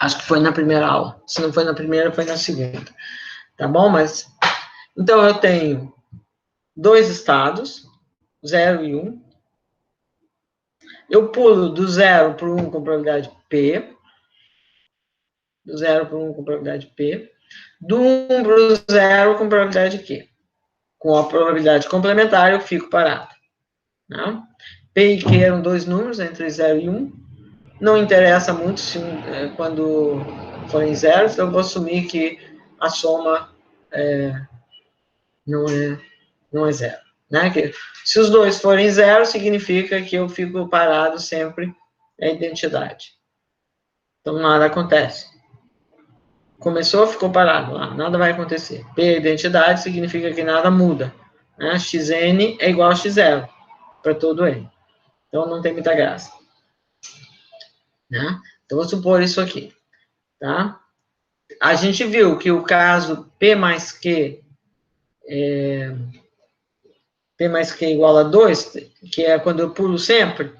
Acho que foi na primeira aula. Se não foi na primeira, foi na segunda. Tá bom? Mas, então, eu tenho dois estados, 0 e 1. Eu pulo do 0 para o 1 com probabilidade P. Do 0 para o 1 com probabilidade P. Do 1 para o 0 com probabilidade Q. Com a probabilidade complementar, eu fico parado. Né? P e Q eram dois números, entre 0 e 1. Não interessa muito quando forem zeros, eu vou assumir que a soma não é zero. Né? Que, se os dois forem zero, significa que eu fico parado sempre na identidade. Então, nada acontece. Começou, ficou parado lá, nada vai acontecer. P, identidade, significa que nada muda. Né? Xn é igual a x0 para todo n. Então, não tem muita graça. Né? Então, vou supor isso aqui. Tá? A gente viu que o caso P mais Q igual a 2, que é quando eu pulo sempre,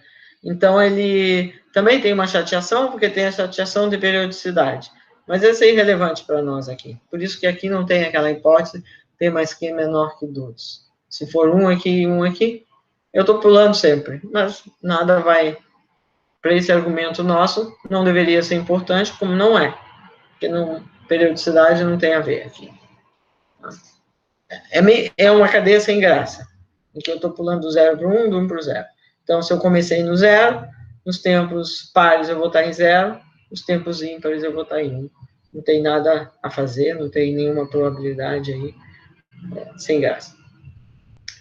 então ele também tem uma chateação, porque tem a chateação de periodicidade. Mas esse é irrelevante para nós aqui. Por isso que aqui não tem aquela hipótese P mais Q menor que 2. Se for 1 aqui e 1 aqui, eu estou pulando sempre. Mas nada vai... Para esse argumento nosso, não deveria ser importante, como não é. Porque periodicidade não tem a ver aqui. É uma cadeia sem graça, em que eu estou pulando do 0 para o 1, do 1 para o 0. Então, se eu comecei no 0, nos tempos pares eu vou estar em 0, nos tempos ímpares eu vou estar em 1. Não tem nada a fazer, não tem nenhuma probabilidade aí, sem graça.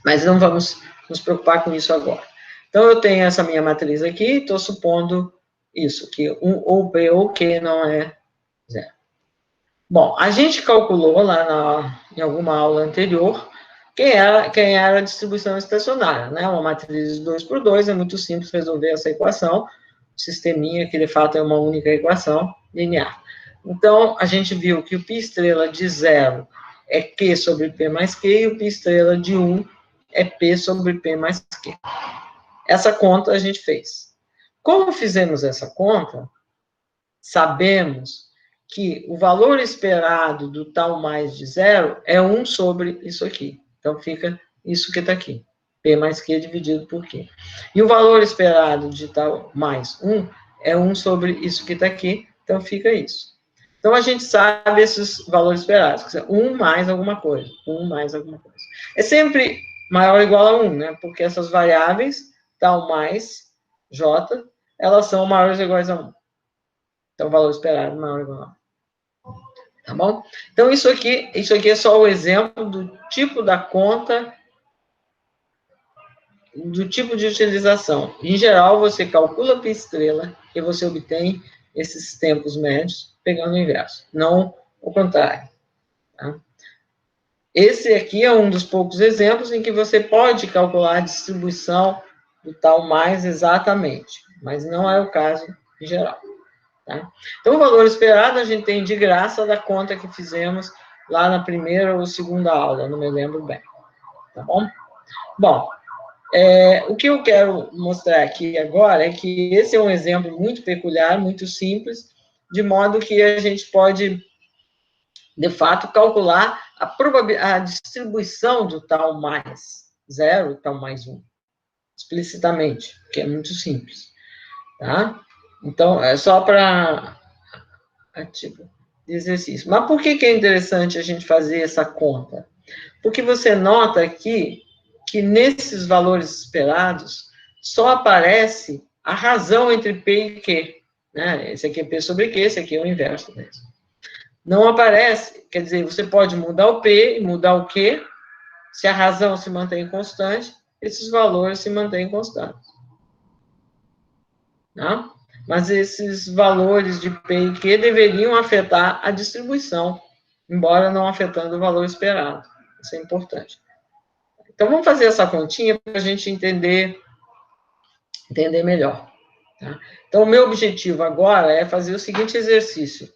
Mas não vamos nos preocupar com isso agora. Então, eu tenho essa minha matriz aqui, estou supondo isso, que 1 ou P ou Q não é 0. Bom, a gente calculou lá em alguma aula anterior quem era a distribuição estacionária, né? Uma matriz de 2 por 2, é muito simples resolver essa equação. O sisteminha, que de fato é uma única equação linear. Então, a gente viu que o π estrela de 0 é Q sobre P mais Q, e o π estrela de 1 é P sobre P mais Q. Essa conta a gente fez. Como fizemos essa conta, sabemos que o valor esperado do tal mais de 0 é 1 sobre isso aqui. Então, fica isso que está aqui. P mais Q dividido por Q. E o valor esperado de tal mais 1 é 1 sobre isso que está aqui. Então, fica isso. Então, a gente sabe esses valores esperados. Que são 1 mais alguma coisa. 1 mais alguma coisa. É sempre maior ou igual a 1, né? Porque essas variáveis, tal mais J, elas são maiores ou iguais a 1. Então, o valor esperado maior ou igual a 1. Tá bom? Então, isso aqui é só o exemplo do tipo da conta, do tipo de utilização. Em geral, você calcula π estrela e você obtém esses tempos médios pegando o inverso, não o contrário. Tá? Esse aqui é um dos poucos exemplos em que você pode calcular a distribuição do tal mais exatamente, mas não é o caso em geral. Tá? Então, o valor esperado a gente tem de graça da conta que fizemos lá na primeira ou segunda aula, não me lembro bem. Tá bom? Bom, o que eu quero mostrar aqui agora é que esse é um exemplo muito peculiar, muito simples, de modo que a gente pode, de fato, calcular a distribuição do tal mais 0, tal mais 1, explicitamente, que é muito simples. Tá? Então, é só para tipo de exercício. Mas por que é interessante a gente fazer essa conta? Porque você nota aqui que nesses valores esperados só aparece a razão entre P e Q. Né? Esse aqui é P sobre Q, esse aqui é o inverso mesmo. Não aparece, quer dizer, você pode mudar o P e mudar o Q, se a razão se mantém constante, esses valores se mantêm constantes. Tá? Mas esses valores de P e Q deveriam afetar a distribuição, embora não afetando o valor esperado. Isso é importante. Então, vamos fazer essa continha para a gente entender melhor. Tá? Então, o meu objetivo agora é fazer o seguinte exercício.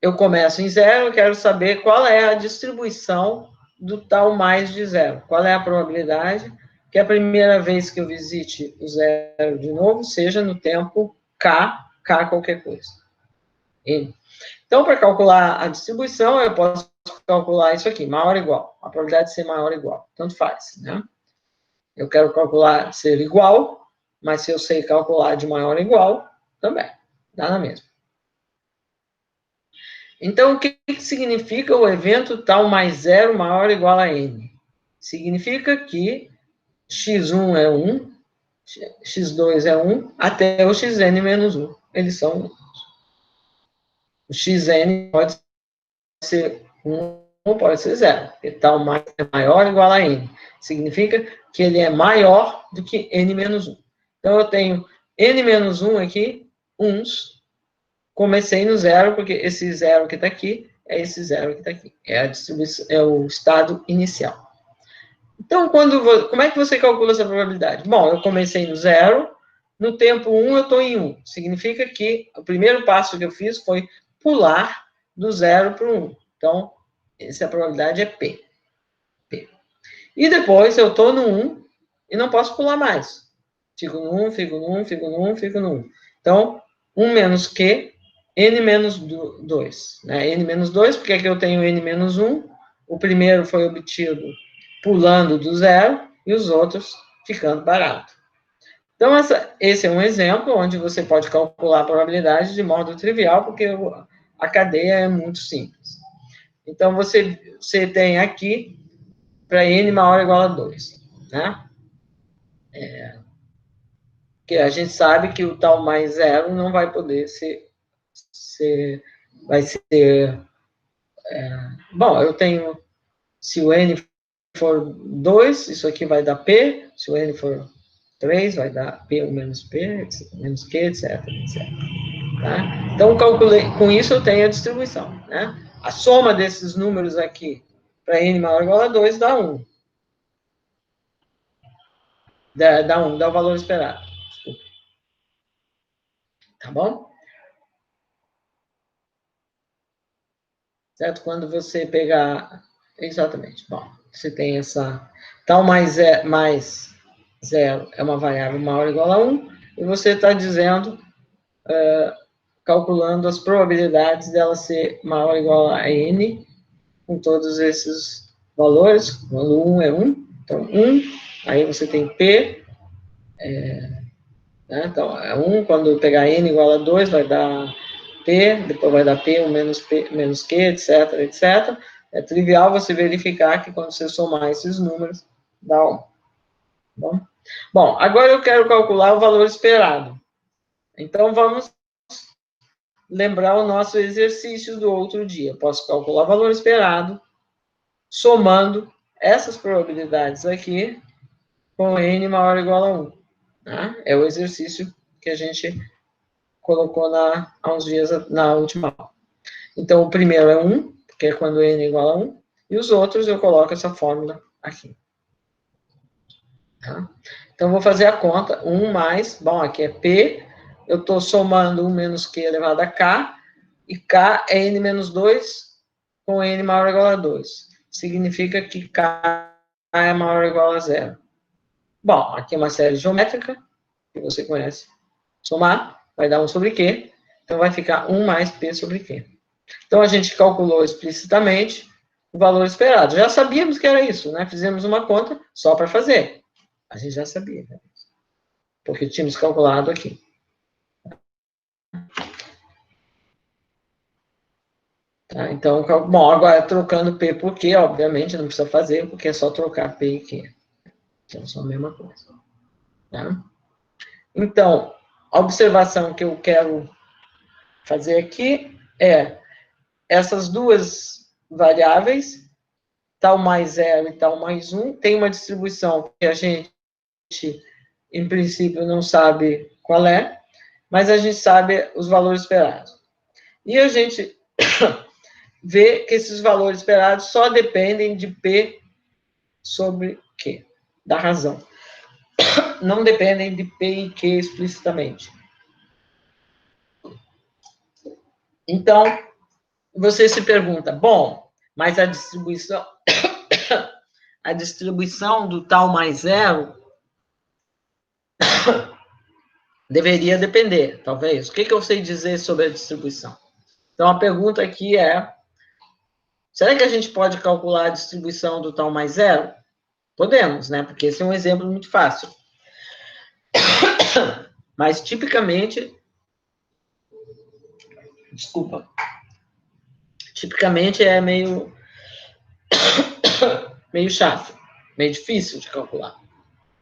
Eu começo em zero, eu quero saber qual é a distribuição do tal mais de zero. Qual é a probabilidade que a primeira vez que eu visite o zero de novo seja no tempo K qualquer coisa. Então, para calcular a distribuição, eu posso calcular isso aqui, maior ou igual. A probabilidade de ser maior ou igual. Tanto faz, né? Eu quero calcular ser igual, mas se eu sei calcular de maior ou igual, também. Dá na mesma. Então, o que significa o evento tal mais zero maior ou igual a n? Significa que x1 é 1, x2 é 1, até o xn menos 1. Eles são 1. O xn pode ser 1 ou pode ser 0. E tal mais é maior ou igual a n. Significa que ele é maior do que n menos 1. Então, eu tenho n menos 1 aqui, uns. Comecei no zero, porque esse zero que está aqui é esse zero que está aqui. É a distribuição, é o estado inicial. Então, como é que você calcula essa probabilidade? Bom, eu comecei no zero, no tempo 1 eu estou em 1. Significa que o primeiro passo que eu fiz foi pular do zero para o 1. Então, essa probabilidade é P. E depois eu estou no 1 e não posso pular mais. Fico no 1, fico no 1, fico no 1, fico no 1. Então, 1 menos Q, n menos 2. Né? N menos 2, porque aqui eu tenho n menos 1. O primeiro foi obtido pulando do zero e os outros ficando parados. Então, esse é um exemplo onde você pode calcular a probabilidade de modo trivial, porque a cadeia é muito simples. Então, você tem aqui para n maior ou igual a 2. Né? Que a gente sabe que o tal mais zero não vai poder vai ser... bom, eu tenho... Se o n for 2, isso aqui vai dar P. Se o n for 3, vai dar P1 menos P, menos Q, etc. Tá? Então, com isso eu tenho a distribuição. Né? A soma desses números aqui, para n maior ou igual a 2, dá 1. Dá o valor esperado. Desculpa. Tá bom? Certo? Quando você pegar... Exatamente. Bom, você tem essa... Tal mais zero é uma variável maior ou igual a 1, e você está dizendo, calculando as probabilidades dela ser maior ou igual a n, com todos esses valores. Quando 1 é 1, então 1, aí você tem P, né? Então é 1, quando pegar n igual a 2, vai dar P, depois vai dar P1 menos P, menos Q, etc, etc. É trivial você verificar que quando você somar esses números, dá 1. Bom, agora eu quero calcular o valor esperado. Então, vamos lembrar o nosso exercício do outro dia. Posso calcular o valor esperado, somando essas probabilidades aqui com n maior ou igual a 1. Né? É o exercício que a gente colocou há uns dias na última aula. Então, o primeiro é 1, que é quando n é igual a 1, e os outros eu coloco essa fórmula aqui. Tá? Então, vou fazer a conta. 1 mais, bom, aqui é P, eu estou somando 1 menos Q elevado a K, e K é n menos 2 com n maior ou igual a 2. Significa que K é maior ou igual a 0. Bom, aqui é uma série geométrica, que você conhece. Somar, vai dar 1 sobre Q, então vai ficar 1 mais P sobre Q. Então, a gente calculou explicitamente o valor esperado. Já sabíamos que era isso, né? Fizemos uma conta só para fazer. A gente já sabia, né? Porque tínhamos calculado aqui. Tá? Então, bom, agora trocando P por Q, obviamente, não precisa fazer, porque é só trocar P e Q. Então, são a mesma coisa. Tá? Então, a observação que eu quero fazer aqui é essas duas variáveis, tal mais 0 e tal mais 1, tem uma distribuição que a gente em princípio, não sabe qual é, mas a gente sabe os valores esperados. E a gente vê que esses valores esperados só dependem de P sobre Q, da razão. Não dependem de P e Q explicitamente. Então, você se pergunta, bom, mas a distribuição do tal mais zero deveria depender, talvez. O que eu sei dizer sobre a distribuição? Então, a pergunta aqui é, será que a gente pode calcular a distribuição do tal mais zero? Podemos, né? Porque esse é um exemplo muito fácil. Mas, tipicamente, é meio chato, meio difícil de calcular.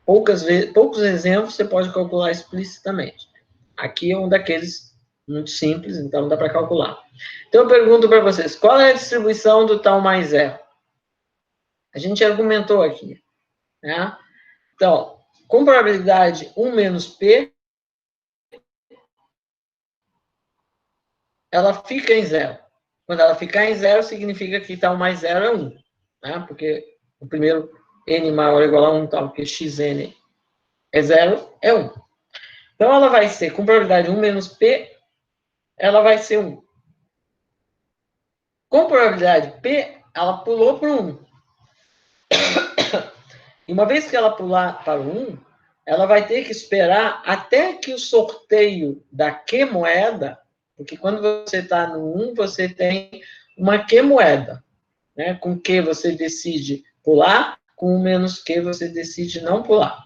Poucos exemplos você pode calcular explicitamente. Aqui é um daqueles muito simples, então dá para calcular. Então, eu pergunto para vocês, qual é a distribuição do tal mais zero? A gente argumentou aqui, né? Então, com probabilidade 1 menos P, ela fica em zero. Quando ela ficar em zero, significa que tal mais zero é 1, né? Porque o primeiro n maior ou igual a 1, tal que xn é zero, é 1. Então, ela vai ser, com probabilidade 1 menos P, ela vai ser 1. Com probabilidade P, ela pulou para o 1. E uma vez que ela pular para o 1, ela vai ter que esperar até que o sorteio da Q moeda, porque quando você está no 1, você tem uma Q moeda, né? Com Q você decide pular, com menos Q você decide não pular.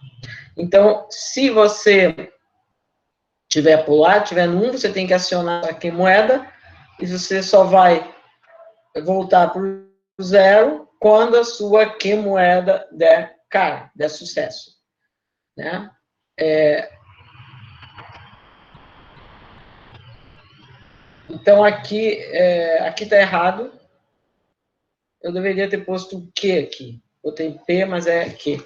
Então, se você tiver no 1, você tem que acionar a Q moeda, e você só vai voltar para o 0 quando a sua Q moeda der cara, der sucesso, né? Então, aqui está errado. Eu deveria ter posto Q aqui. Botei P, mas é Q.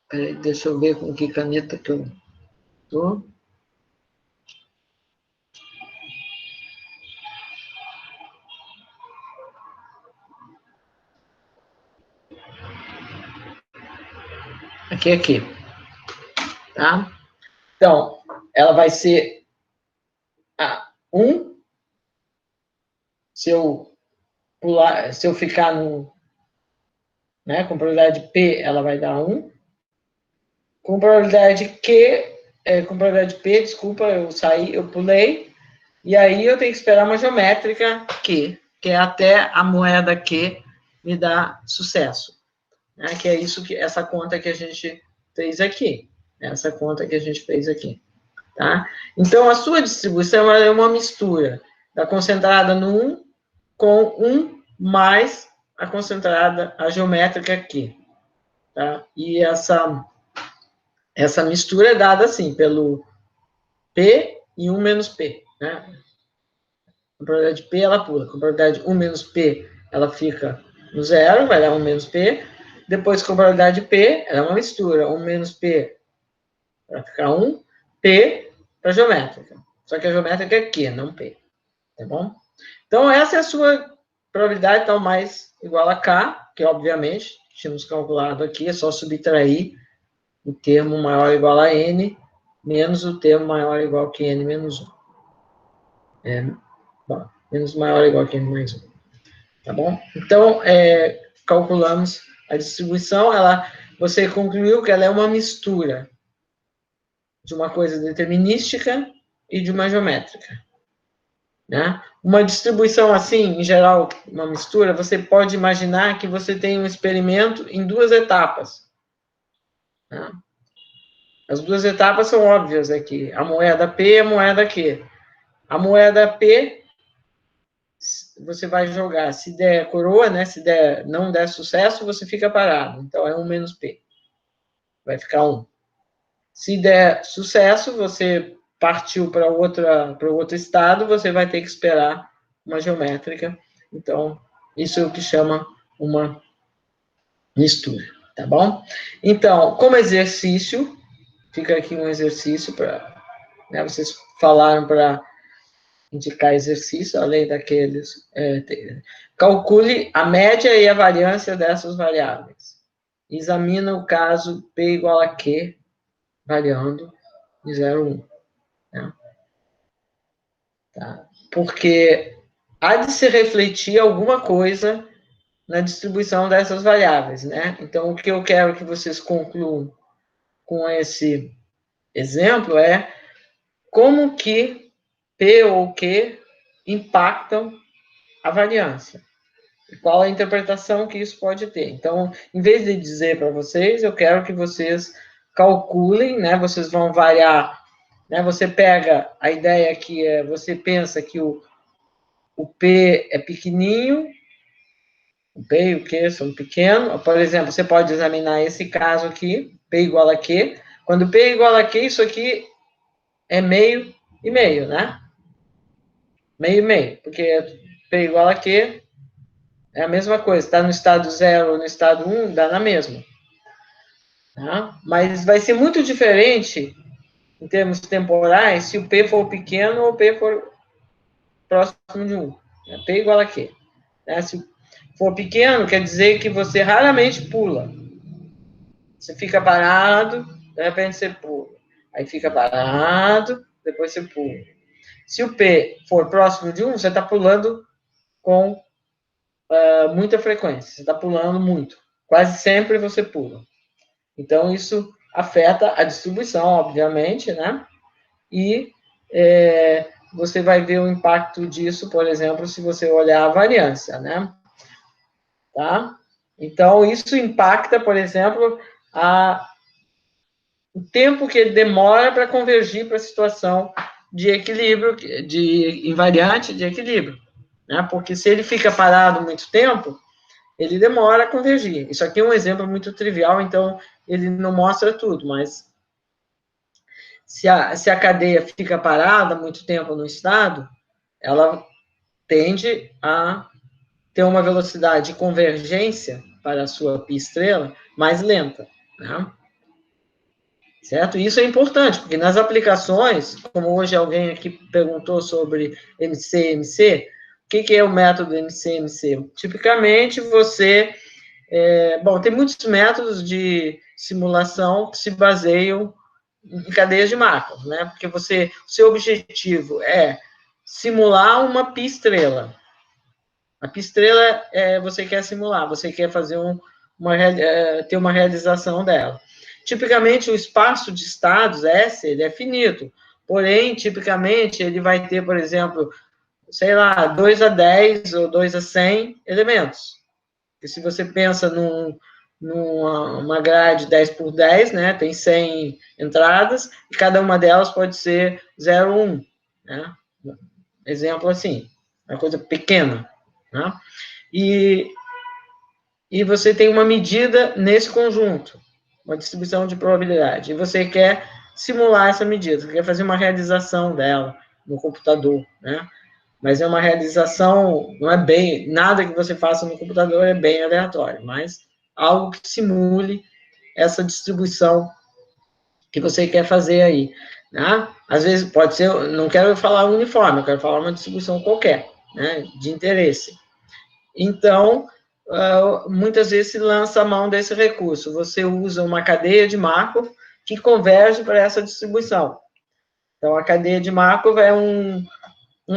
Peraí, deixa eu ver com que caneta que eu tô. Aqui é Q. Tá? Então, ela vai ser 1. Se eu ficar no, né, com probabilidade P, ela vai dar 1. Com probabilidade P, desculpa, eu pulei, e aí eu tenho que esperar uma geométrica Q, que é até a moeda Q me dar sucesso, né? Que é essa conta que a gente fez aqui, essa conta que a gente fez aqui, tá? Então, a sua distribuição é uma mistura da concentrada no 1 com 1 mais a geométrica Q, tá? E essa mistura é dada assim, pelo P e 1 menos P, né? Com probabilidade P, ela pula. Com probabilidade 1 menos P, ela fica no zero, vai dar 1 menos P. Depois, com probabilidade P, ela é uma mistura. 1 menos P vai ficar 1, P para geométrica. Só que a geométrica é Q, não P. Tá bom? Então, essa é a sua probabilidade, então, mais igual a K, que, obviamente, tínhamos calculado aqui, é só subtrair o termo maior ou igual a N, menos o termo maior ou igual que N menos 1. Menos maior ou igual que N mais 1. Tá bom? Então, calculamos a distribuição, você concluiu que ela é uma mistura de uma coisa determinística e de uma geométrica, né? Uma distribuição assim, em geral, uma mistura, você pode imaginar que você tem um experimento em 2 etapas, né? As 2 etapas são óbvias aqui. A moeda P e a moeda Q. A moeda P, você vai jogar. Se der coroa, né? Se não der sucesso, você fica parado. Então, é 1 menos P. Vai ficar 1. Se der sucesso, você partiu para outro estado, você vai ter que esperar uma geométrica. Então, isso é o que chama uma mistura. Tá bom? Então, como exercício, fica aqui um exercício para, né, vocês falaram para indicar exercício, além daqueles. Calcule a média e a variância dessas variáveis. Examina o caso P igual a Q, variando de 0,1. Né? Tá? Porque há de se refletir alguma coisa na distribuição dessas variáveis, né? Então, o que eu quero que vocês concluam com esse exemplo é como que P ou Q impactam a variância. E qual a interpretação que isso pode ter. Então, em vez de dizer para vocês, eu quero que vocês calculem, né? Vocês vão variar, né? Você pega a ideia que você pensa que o P é pequenininho, o P e o Q são pequenos. Por exemplo, você pode examinar esse caso aqui, P igual a Q. Quando P é igual a Q, isso aqui é meio e meio, né? Meio e meio, porque P igual a Q é a mesma coisa. Está no estado 0 ou no estado 1, dá na mesma. Tá? Mas vai ser muito diferente, em termos temporais, se o P for pequeno ou o P for próximo de 1. Né? P igual a Q. Né? Se for pequeno, quer dizer que você raramente pula. Você fica parado, de repente você pula. Aí fica parado, depois você pula. Se o P for próximo de 1, você está pulando com muita frequência. Você está pulando muito. Quase sempre você pula. Então, isso afeta a distribuição, obviamente, né? E você vai ver o impacto disso, por exemplo, se você olhar a variância, né? Tá? Então, isso impacta, por exemplo, o tempo que ele demora para convergir para a situação de equilíbrio, de invariante de equilíbrio. Né? Porque se ele fica parado muito tempo, ele demora a convergir. Isso aqui é um exemplo muito trivial, então ele não mostra tudo, mas se a cadeia fica parada muito tempo no estado, ela tende a ter uma velocidade de convergência para a sua pi-estrela mais lenta, né? Certo? E isso é importante, porque nas aplicações, como hoje alguém aqui perguntou sobre MC-MC, o que é o método MC-MC? Tipicamente, você... bom, tem muitos métodos de simulação que se baseiam em cadeias de macros, né? Porque o seu objetivo é simular uma pi-estrela. A pi-estrela você quer simular, você quer fazer ter uma realização dela. Tipicamente, o espaço de estados S ele é finito, porém, tipicamente, ele vai ter, por exemplo, sei lá, 2 a 10 ou 2 a 100 elementos. E se você pensa numa grade 10 por 10, né, tem 100 entradas, e cada uma delas pode ser 0, 1, né? Exemplo assim, uma coisa pequena, né? E você tem uma medida nesse conjunto, uma distribuição de probabilidade, e você quer simular essa medida, você quer fazer uma realização dela no computador, né? Mas é uma realização, não é bem, nada que você faça no computador é bem aleatório, mas algo que simule essa distribuição que você quer fazer aí, né? Às vezes pode ser, não quero falar uniforme, eu quero falar uma distribuição qualquer, né, de interesse. Então, muitas vezes se lança a mão desse recurso, você usa uma cadeia de Markov que converge para essa distribuição. Então, a cadeia de Markov é um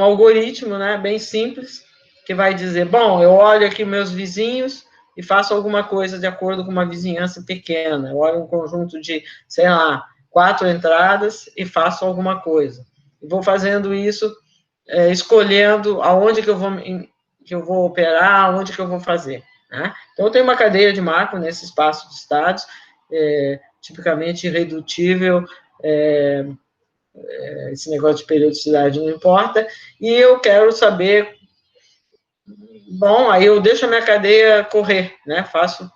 algoritmo, né, bem simples, que vai dizer, bom, eu olho aqui meus vizinhos e faço alguma coisa de acordo com uma vizinhança pequena. Eu olho um conjunto de, sei lá, 4 entradas e faço alguma coisa. E vou fazendo isso, escolhendo aonde que eu vou operar, aonde que eu vou fazer. Né? Então, eu tenho uma cadeia de Markov nesse espaço de estados, tipicamente irredutível, esse negócio de periodicidade não importa, e eu quero saber, bom, aí eu deixo a minha cadeia correr, né, faço,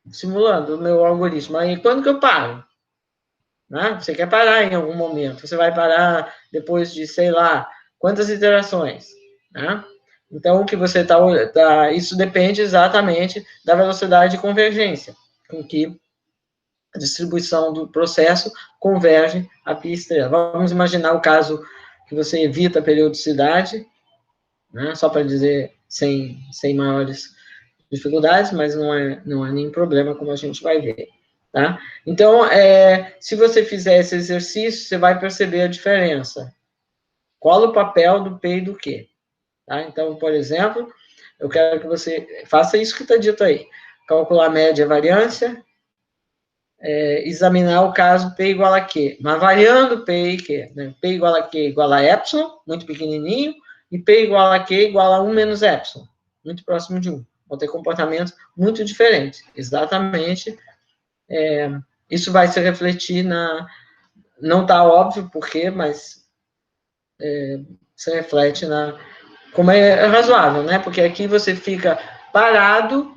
simulando o meu algoritmo, aí quando que eu paro? Né? Você quer parar em algum momento, você vai parar depois de, sei lá, quantas iterações, né? Então, o que você isso depende exatamente da velocidade de convergência, com que a distribuição do processo converge à π estrela. Vamos imaginar o caso que você evita a periodicidade, né, só para dizer sem maiores dificuldades, mas não é nenhum problema, como a gente vai ver. Tá? Então, se você fizer esse exercício, você vai perceber a diferença. Qual o papel do P e do Q? Tá? Então, por exemplo, eu quero que você faça isso que está dito aí. Calcular a média e a variância, examinar o caso P igual a Q. Mas variando P e Q. Né? P igual a Q igual a epsilon, muito pequenininho, e P igual a Q igual a 1 menos epsilon, muito próximo de 1. Vão ter comportamentos muito diferentes. Exatamente. Isso vai se refletir não está óbvio por quê, mas se reflete como é razoável, né? Porque aqui você fica parado,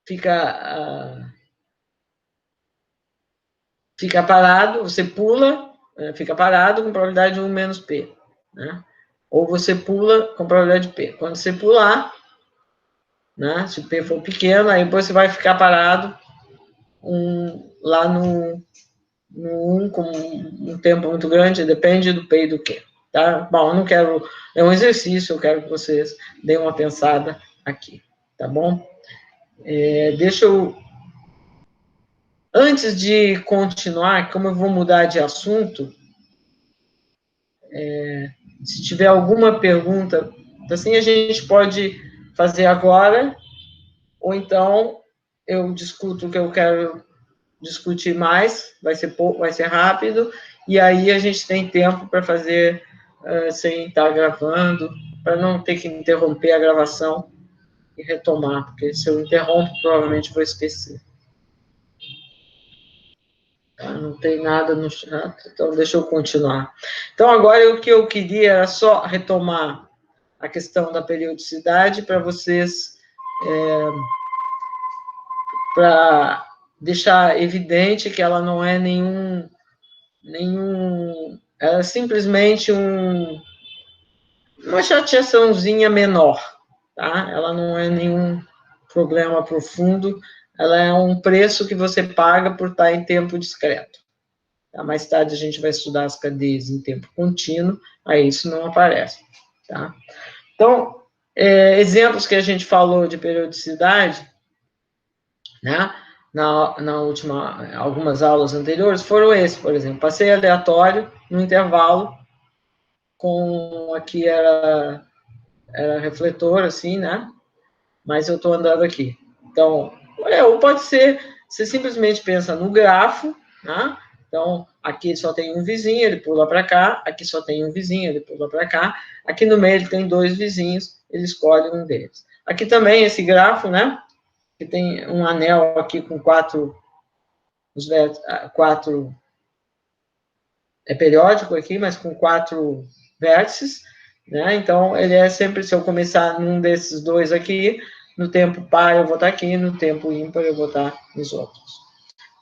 fica parado, você pula, fica parado com probabilidade de 1 menos P, né? Ou você pula com probabilidade de P. Quando você pular, né, se o P for pequeno, aí depois você vai ficar parado lá no 1 com um tempo muito grande, depende do P e do Q. Tá? Bom, eu não quero... É um exercício, eu quero que vocês deem uma pensada aqui, tá bom? Deixa eu... Antes de continuar, como eu vou mudar de assunto, se tiver alguma pergunta, assim a gente pode fazer agora, ou então eu discuto o que eu quero discutir mais, vai ser rápido, e aí a gente tem tempo para fazer sem estar gravando, para não ter que interromper a gravação e retomar, porque se eu interrompo, provavelmente vou esquecer. Não tem nada no chat, então deixa eu continuar. Então, agora o que eu queria era só retomar a questão da periodicidade para vocês, para deixar evidente que ela não é ela é simplesmente uma chateaçãozinha menor, tá? Ela não é nenhum problema profundo, ela é um preço que você paga por estar em tempo discreto. Tá? Mais tarde a gente vai estudar as cadeias em tempo contínuo, aí isso não aparece, tá? Então, exemplos que a gente falou de periodicidade, né? Algumas aulas anteriores, foram esses, por exemplo, passeio aleatório no intervalo, aqui era refletor, assim, né? Mas eu estou andando aqui. Então, ou pode ser, você simplesmente pensa no grafo, né? Então, aqui só tem um vizinho, ele pula para cá, aqui só tem um vizinho, ele pula para cá, aqui no meio ele tem 2 vizinhos, ele escolhe um deles. Aqui também esse grafo, né? Que tem um anel aqui com 4, é periódico aqui, mas com 4 vértices, né? Então, ele é sempre, se eu começar num desses 2 aqui, no tempo par eu vou estar aqui, no tempo ímpar eu vou estar nos outros.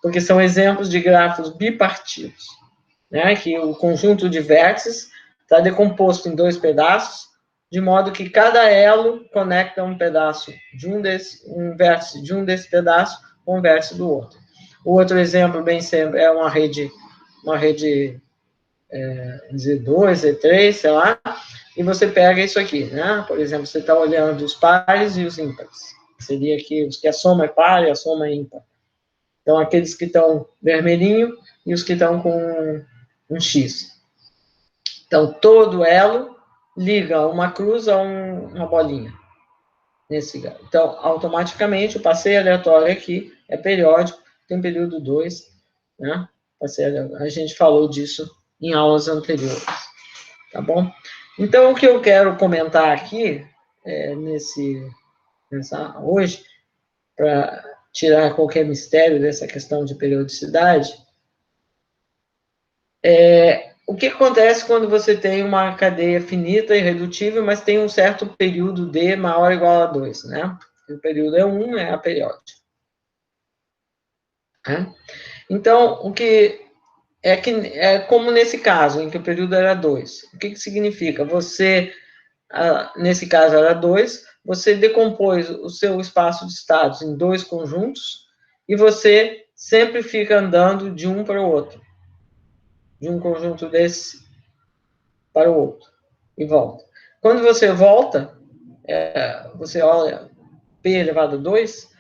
Porque são exemplos de grafos bipartidos, né? Que o conjunto de vértices está decomposto em 2 pedaços, de modo que cada elo conecta um pedaço um vértice de um desse pedaço com o vértice do outro. O outro exemplo, bem sempre, é uma rede Z2, Z3, sei lá, e você pega isso aqui, né? Por exemplo, você está olhando os pares e os ímpares. Seria aqui os que a soma é par e a soma é ímpar. Então, aqueles que estão vermelhinho e os que estão com um X. Então, todo elo liga uma cruz a uma bolinha. Então, automaticamente, o passeio aleatório aqui é periódico, tem período 2, né? A gente falou disso em aulas anteriores, tá bom? Então, o que eu quero comentar aqui, hoje, para tirar qualquer mistério dessa questão de periodicidade, o que acontece quando você tem uma cadeia finita e irredutível, mas tem um certo período D maior ou igual a 2, né? O período é 1, é a periódica. Então, o que é como nesse caso, em que o período era 2. O que significa? Você nesse caso era 2, você decompôs o seu espaço de estados em 2 conjuntos, e você sempre fica andando de um para o outro, de um conjunto desse para o outro, e volta. Quando você volta, você olha P elevado a 2,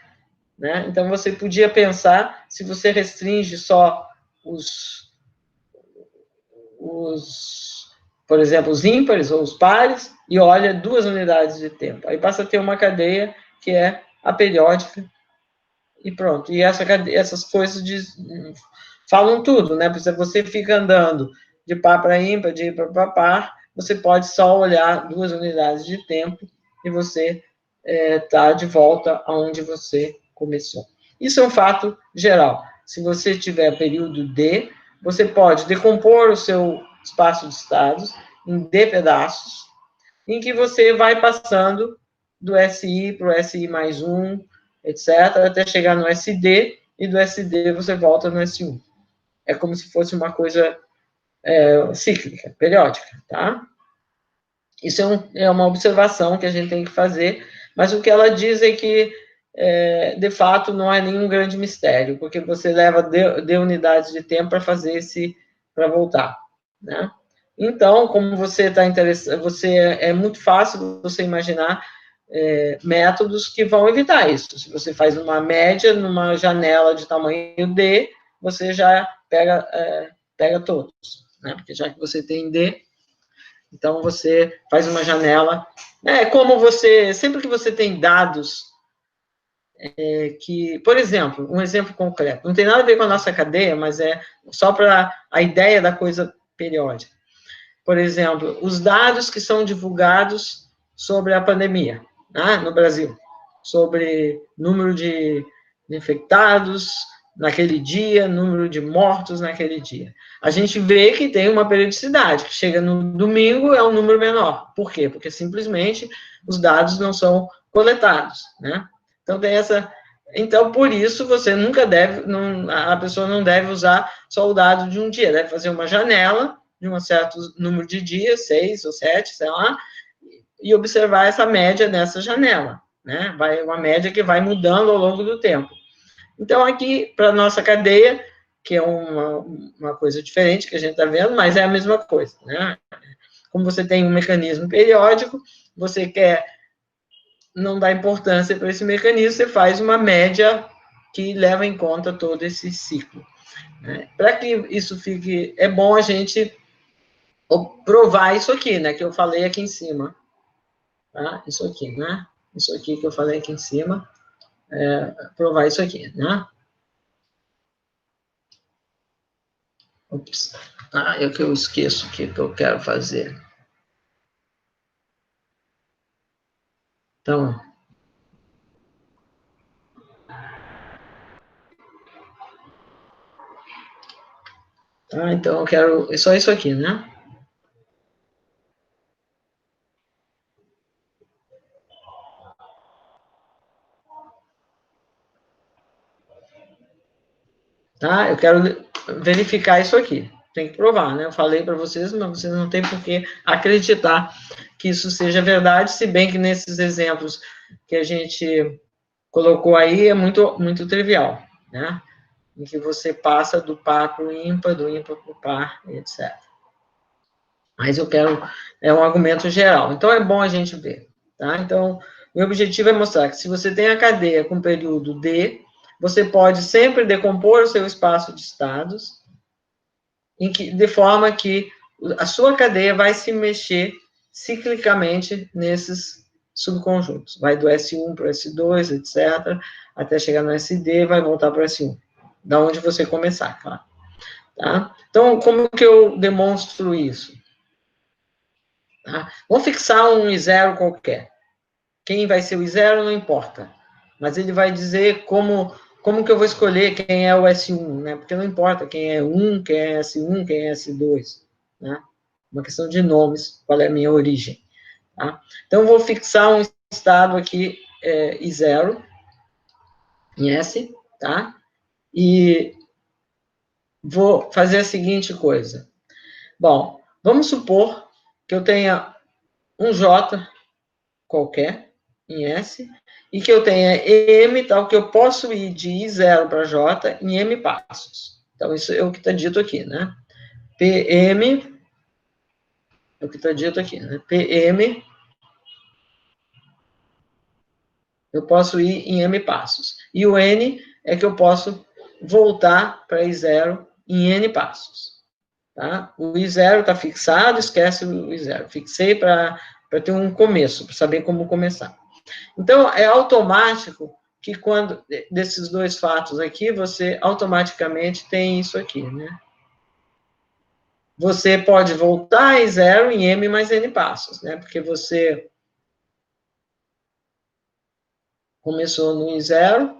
né? Então você podia pensar, se você restringe só por exemplo, os ímpares ou os pares, e olha 2 unidades de tempo. Aí passa a ter uma cadeia que é a periódica, e pronto. E essas coisas falam tudo, né? Porque você fica andando de par para ímpar, de ímpar para par, você pode só olhar 2 unidades de tempo e você está de volta aonde você começou. Isso é um fato geral. Se você tiver período D, você pode decompor o seu espaço de estados em D pedaços, em que você vai passando do SI para o SI mais 1, etc., até chegar no SD, e do SD você volta no S1. É como se fosse uma coisa cíclica, periódica, tá? Isso é uma observação que a gente tem que fazer, mas o que ela diz é que, de fato, não é nenhum grande mistério, porque você leva de unidades de tempo para fazer para voltar, né? Então, como você está interessado, é muito fácil você imaginar métodos que vão evitar isso. Se você faz uma média numa janela de tamanho D, você já pega todos, né? Porque já que você tem D, então você faz uma janela. Como sempre que você tem dados que, por exemplo, um exemplo concreto, não tem nada a ver com a nossa cadeia, mas é só para a ideia da coisa periódica. Por exemplo, os dados que são divulgados sobre a pandemia, né, no Brasil, sobre número de infectados naquele dia, número de mortos naquele dia. A gente vê que tem uma periodicidade, que chega no domingo é um número menor. Por quê? Porque simplesmente os dados não são coletados, né? Então tem essa. Então, por isso, você nunca deve, a pessoa não deve usar só o dado de um dia, deve fazer uma janela de um certo número de dias, 6 ou 7, sei lá, e observar essa média nessa janela, né? Uma média que vai mudando ao longo do tempo. Então, aqui, para a nossa cadeia, que é uma coisa diferente que a gente está vendo, mas é a mesma coisa, né? Como você tem um mecanismo periódico, você quer não dar importância para esse mecanismo, você faz uma média que leva em conta todo esse ciclo. Né? Para que isso fique, é bom a gente provar isso aqui, né, que eu falei aqui em cima. Tá? Isso aqui, né? Isso aqui que eu falei aqui em cima, provar isso aqui, né? Ops. É que eu esqueço o que eu quero fazer. Então, então eu quero só isso aqui, né? Tá? Eu quero verificar isso aqui. Tem que provar, né? Eu falei para vocês, mas vocês não têm por que acreditar que isso seja verdade, se bem que nesses exemplos que a gente colocou aí é muito, muito trivial, né? Em que você passa do par para o ímpar, do ímpar para o par, etc. Mas eu quero, um argumento geral. Então, é bom a gente ver, tá? Então, meu objetivo é mostrar que se você tem a cadeia com período D, você pode sempre decompor o seu espaço de estados, de forma que a sua cadeia vai se mexer ciclicamente nesses subconjuntos. Vai do S1 para o S2, etc., até chegar no SD, vai voltar para o S1. Da onde você começar, claro. Tá? Então, como que eu demonstro isso? Tá? Vamos fixar um I0 qualquer. Quem vai ser o I0 não importa. Mas ele vai dizer como que eu vou escolher quem é o S1, né? Porque não importa quem é 1, quem é S1, quem é S2. Né? Uma questão de nomes, qual é a minha origem. Tá? Então, eu vou fixar um estado aqui, I0, em S, tá? E vou fazer a seguinte coisa. Bom, vamos supor que eu tenha um J qualquer, em S, e que eu tenha M, tal, que eu posso ir de I0 para J em M passos. Então, isso é o que está dito aqui, né? PM, é o que está dito aqui, né? PM, eu posso ir em M passos. E o N é que eu posso voltar para I0 em N passos. Tá? O I0 está fixado, esquece o I0. Fixei para ter um começo, para saber como começar. Então, é automático que quando, desses dois fatos aqui, você automaticamente tem isso aqui, né? Você pode voltar em zero em M mais N passos, né? Porque você começou no I0,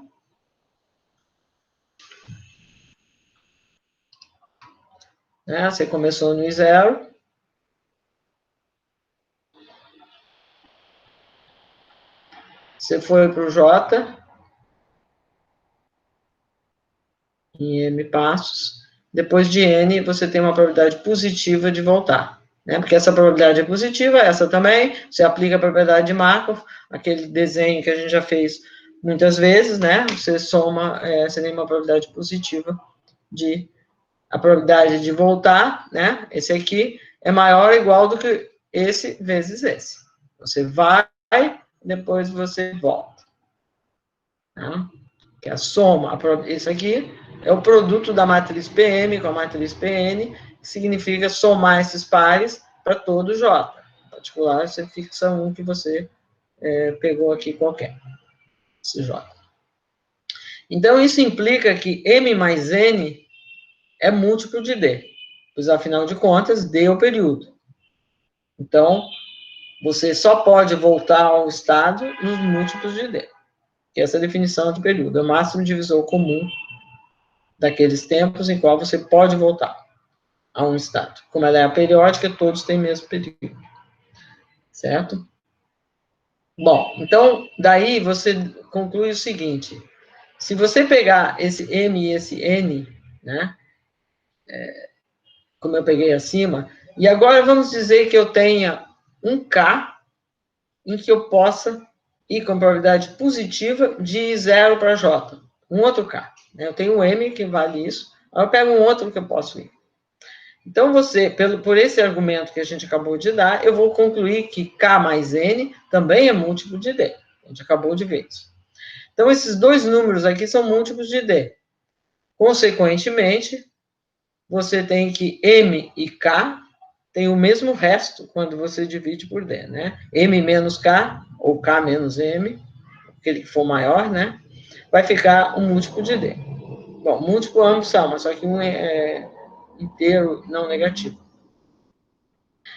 né? Você começou no I0, você foi para o J, em M passos, depois de N, você tem uma probabilidade positiva de voltar, né? Porque essa probabilidade é positiva, essa também, você aplica a propriedade de Markov, aquele desenho que a gente já fez muitas vezes, né? Você soma, você tem uma probabilidade positiva de, a probabilidade de voltar, né? Esse aqui é maior ou igual do que esse vezes esse. Você vai, depois você volta, tá? Que é a soma, isso aqui é o produto da matriz PM com a matriz PN, que significa somar esses pares para todo J. Em particular, você fixa um que você pegou aqui qualquer, esse J. Então, isso implica que M mais N é múltiplo de D, pois, afinal de contas, D é o período. Então, você só pode voltar ao estado nos múltiplos de D, que é essa definição de período, é o máximo divisor comum daqueles tempos em qual você pode voltar a um estado. Como ela é aperiódica, todos têm mesmo período. Certo? Bom, então, daí você conclui o seguinte: se você pegar esse M e esse N, né, como eu peguei acima, e agora vamos dizer que eu tenha um K em que eu possa ir com probabilidade positiva de 0 para J, um outro K. Né? Eu tenho um M que vale isso, aí eu pego um outro que eu posso ir. Então, você, por esse argumento que a gente acabou de dar, eu vou concluir que K mais N também é múltiplo de D. A gente acabou de ver isso. Então, esses dois números aqui são múltiplos de D. Consequentemente, você tem que M e K têm o mesmo resto quando você divide por D, né? M menos K, ou K menos M, aquele que for maior, né? Vai ficar um múltiplo de D. Bom, múltiplo ambos são, mas só que um é inteiro não negativo.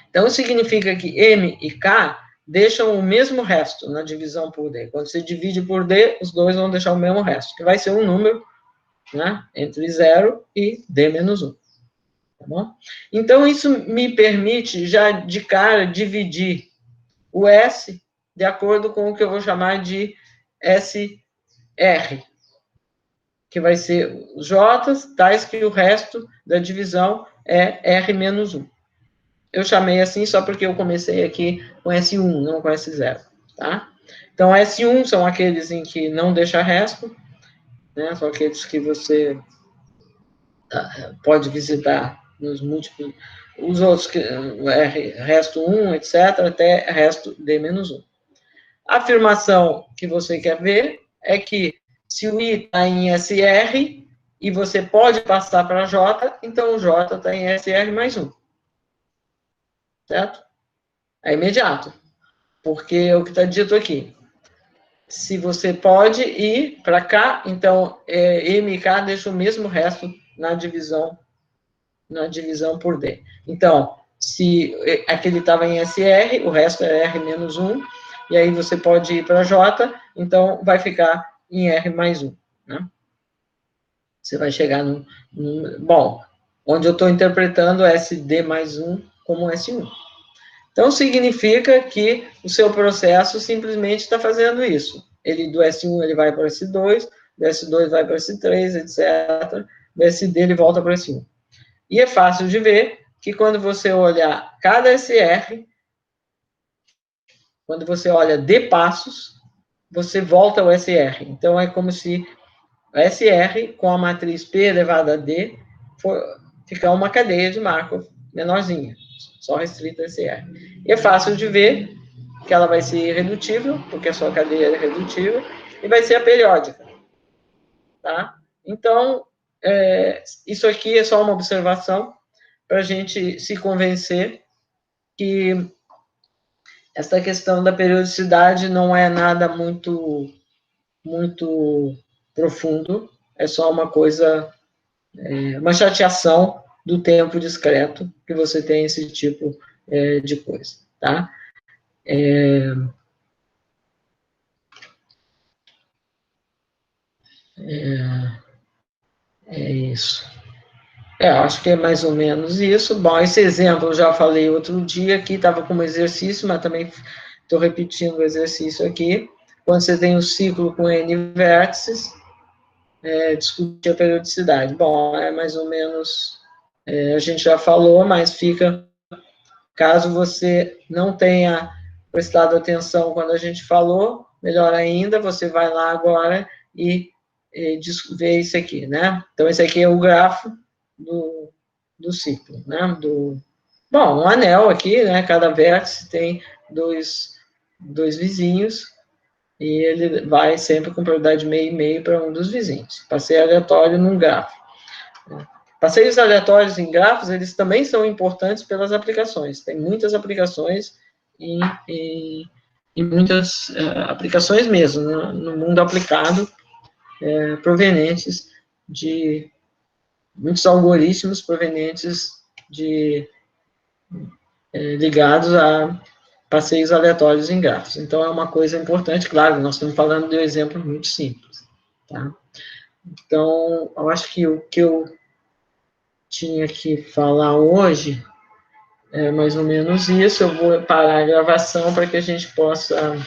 Então, significa que M e K deixam o mesmo resto na divisão por D. Quando você divide por D, os dois vão deixar o mesmo resto, que vai ser um número, né, entre 0 e D menos 1. Tá bom? Então, isso me permite, já de cara, dividir o S de acordo com o que eu vou chamar de SR, que vai ser os J, tais que o resto da divisão é R menos 1. Eu chamei assim só porque eu comecei aqui com S1, não com S0, tá? Então, S1 são aqueles em que não deixa resto, né? São aqueles que você pode visitar nos múltiplos, os outros, que resto 1, etc., até resto D-1. A afirmação que você quer ver é que se o I está em SR e você pode passar para J, então o J está em SR mais 1. Certo? É imediato. Porque é o que está dito aqui. Se você pode ir para cá, então M e K deixa o mesmo resto na divisão por D. Então, se aquele estava em SR, o resto é R menos 1, e aí você pode ir para J, então vai ficar em R mais 1. Né? Você vai chegar bom, onde eu estou interpretando SD mais 1 como S1. Então, significa que o seu processo simplesmente está fazendo isso. Ele, do S1 ele vai para o S2, do S2 vai para o S3, etc. Do SD ele volta para o S1. E é fácil de ver que quando você olhar cada SR, quando você olha de passos, você volta ao SR. Então, é como se o SR com a matriz P elevado a D for ficar uma cadeia de Markov menorzinha, só restrita a SR. E é fácil de ver que ela vai ser irredutível, porque a sua cadeia é redutível, e vai ser aperiódica. Tá? Então, isso aqui é só uma observação para a gente se convencer que essa questão da periodicidade não é nada muito profundo, é só uma coisa, uma chateação do tempo discreto que você tem esse tipo de coisa, tá? É isso. Acho que é mais ou menos isso. Bom, esse exemplo eu já falei outro dia aqui, estava como exercício, mas também estou repetindo o exercício aqui. Quando você tem um ciclo com N vértices, discutir a periodicidade. Bom, é mais ou menos, a gente já falou, mas fica, caso você não tenha prestado atenção quando a gente falou, melhor ainda, você vai lá agora e vê isso aqui, né? Então, esse aqui é o grafo do ciclo, né? Bom, um anel aqui, né? Cada vértice tem dois vizinhos, e ele vai sempre com probabilidade de meio e meio para um dos vizinhos. Passeio aleatório num grafo. Passeios aleatórios em grafos, eles também são importantes pelas aplicações. Tem muitas aplicações e muitas aplicações mesmo, no mundo aplicado, provenientes de muitos algoritmos provenientes ligados a passeios aleatórios em grafos. Então, é uma coisa importante, claro, nós estamos falando de um exemplo muito simples, tá? Então, eu acho que o que eu tinha que falar hoje é mais ou menos isso. Eu vou parar a gravação para que a gente possa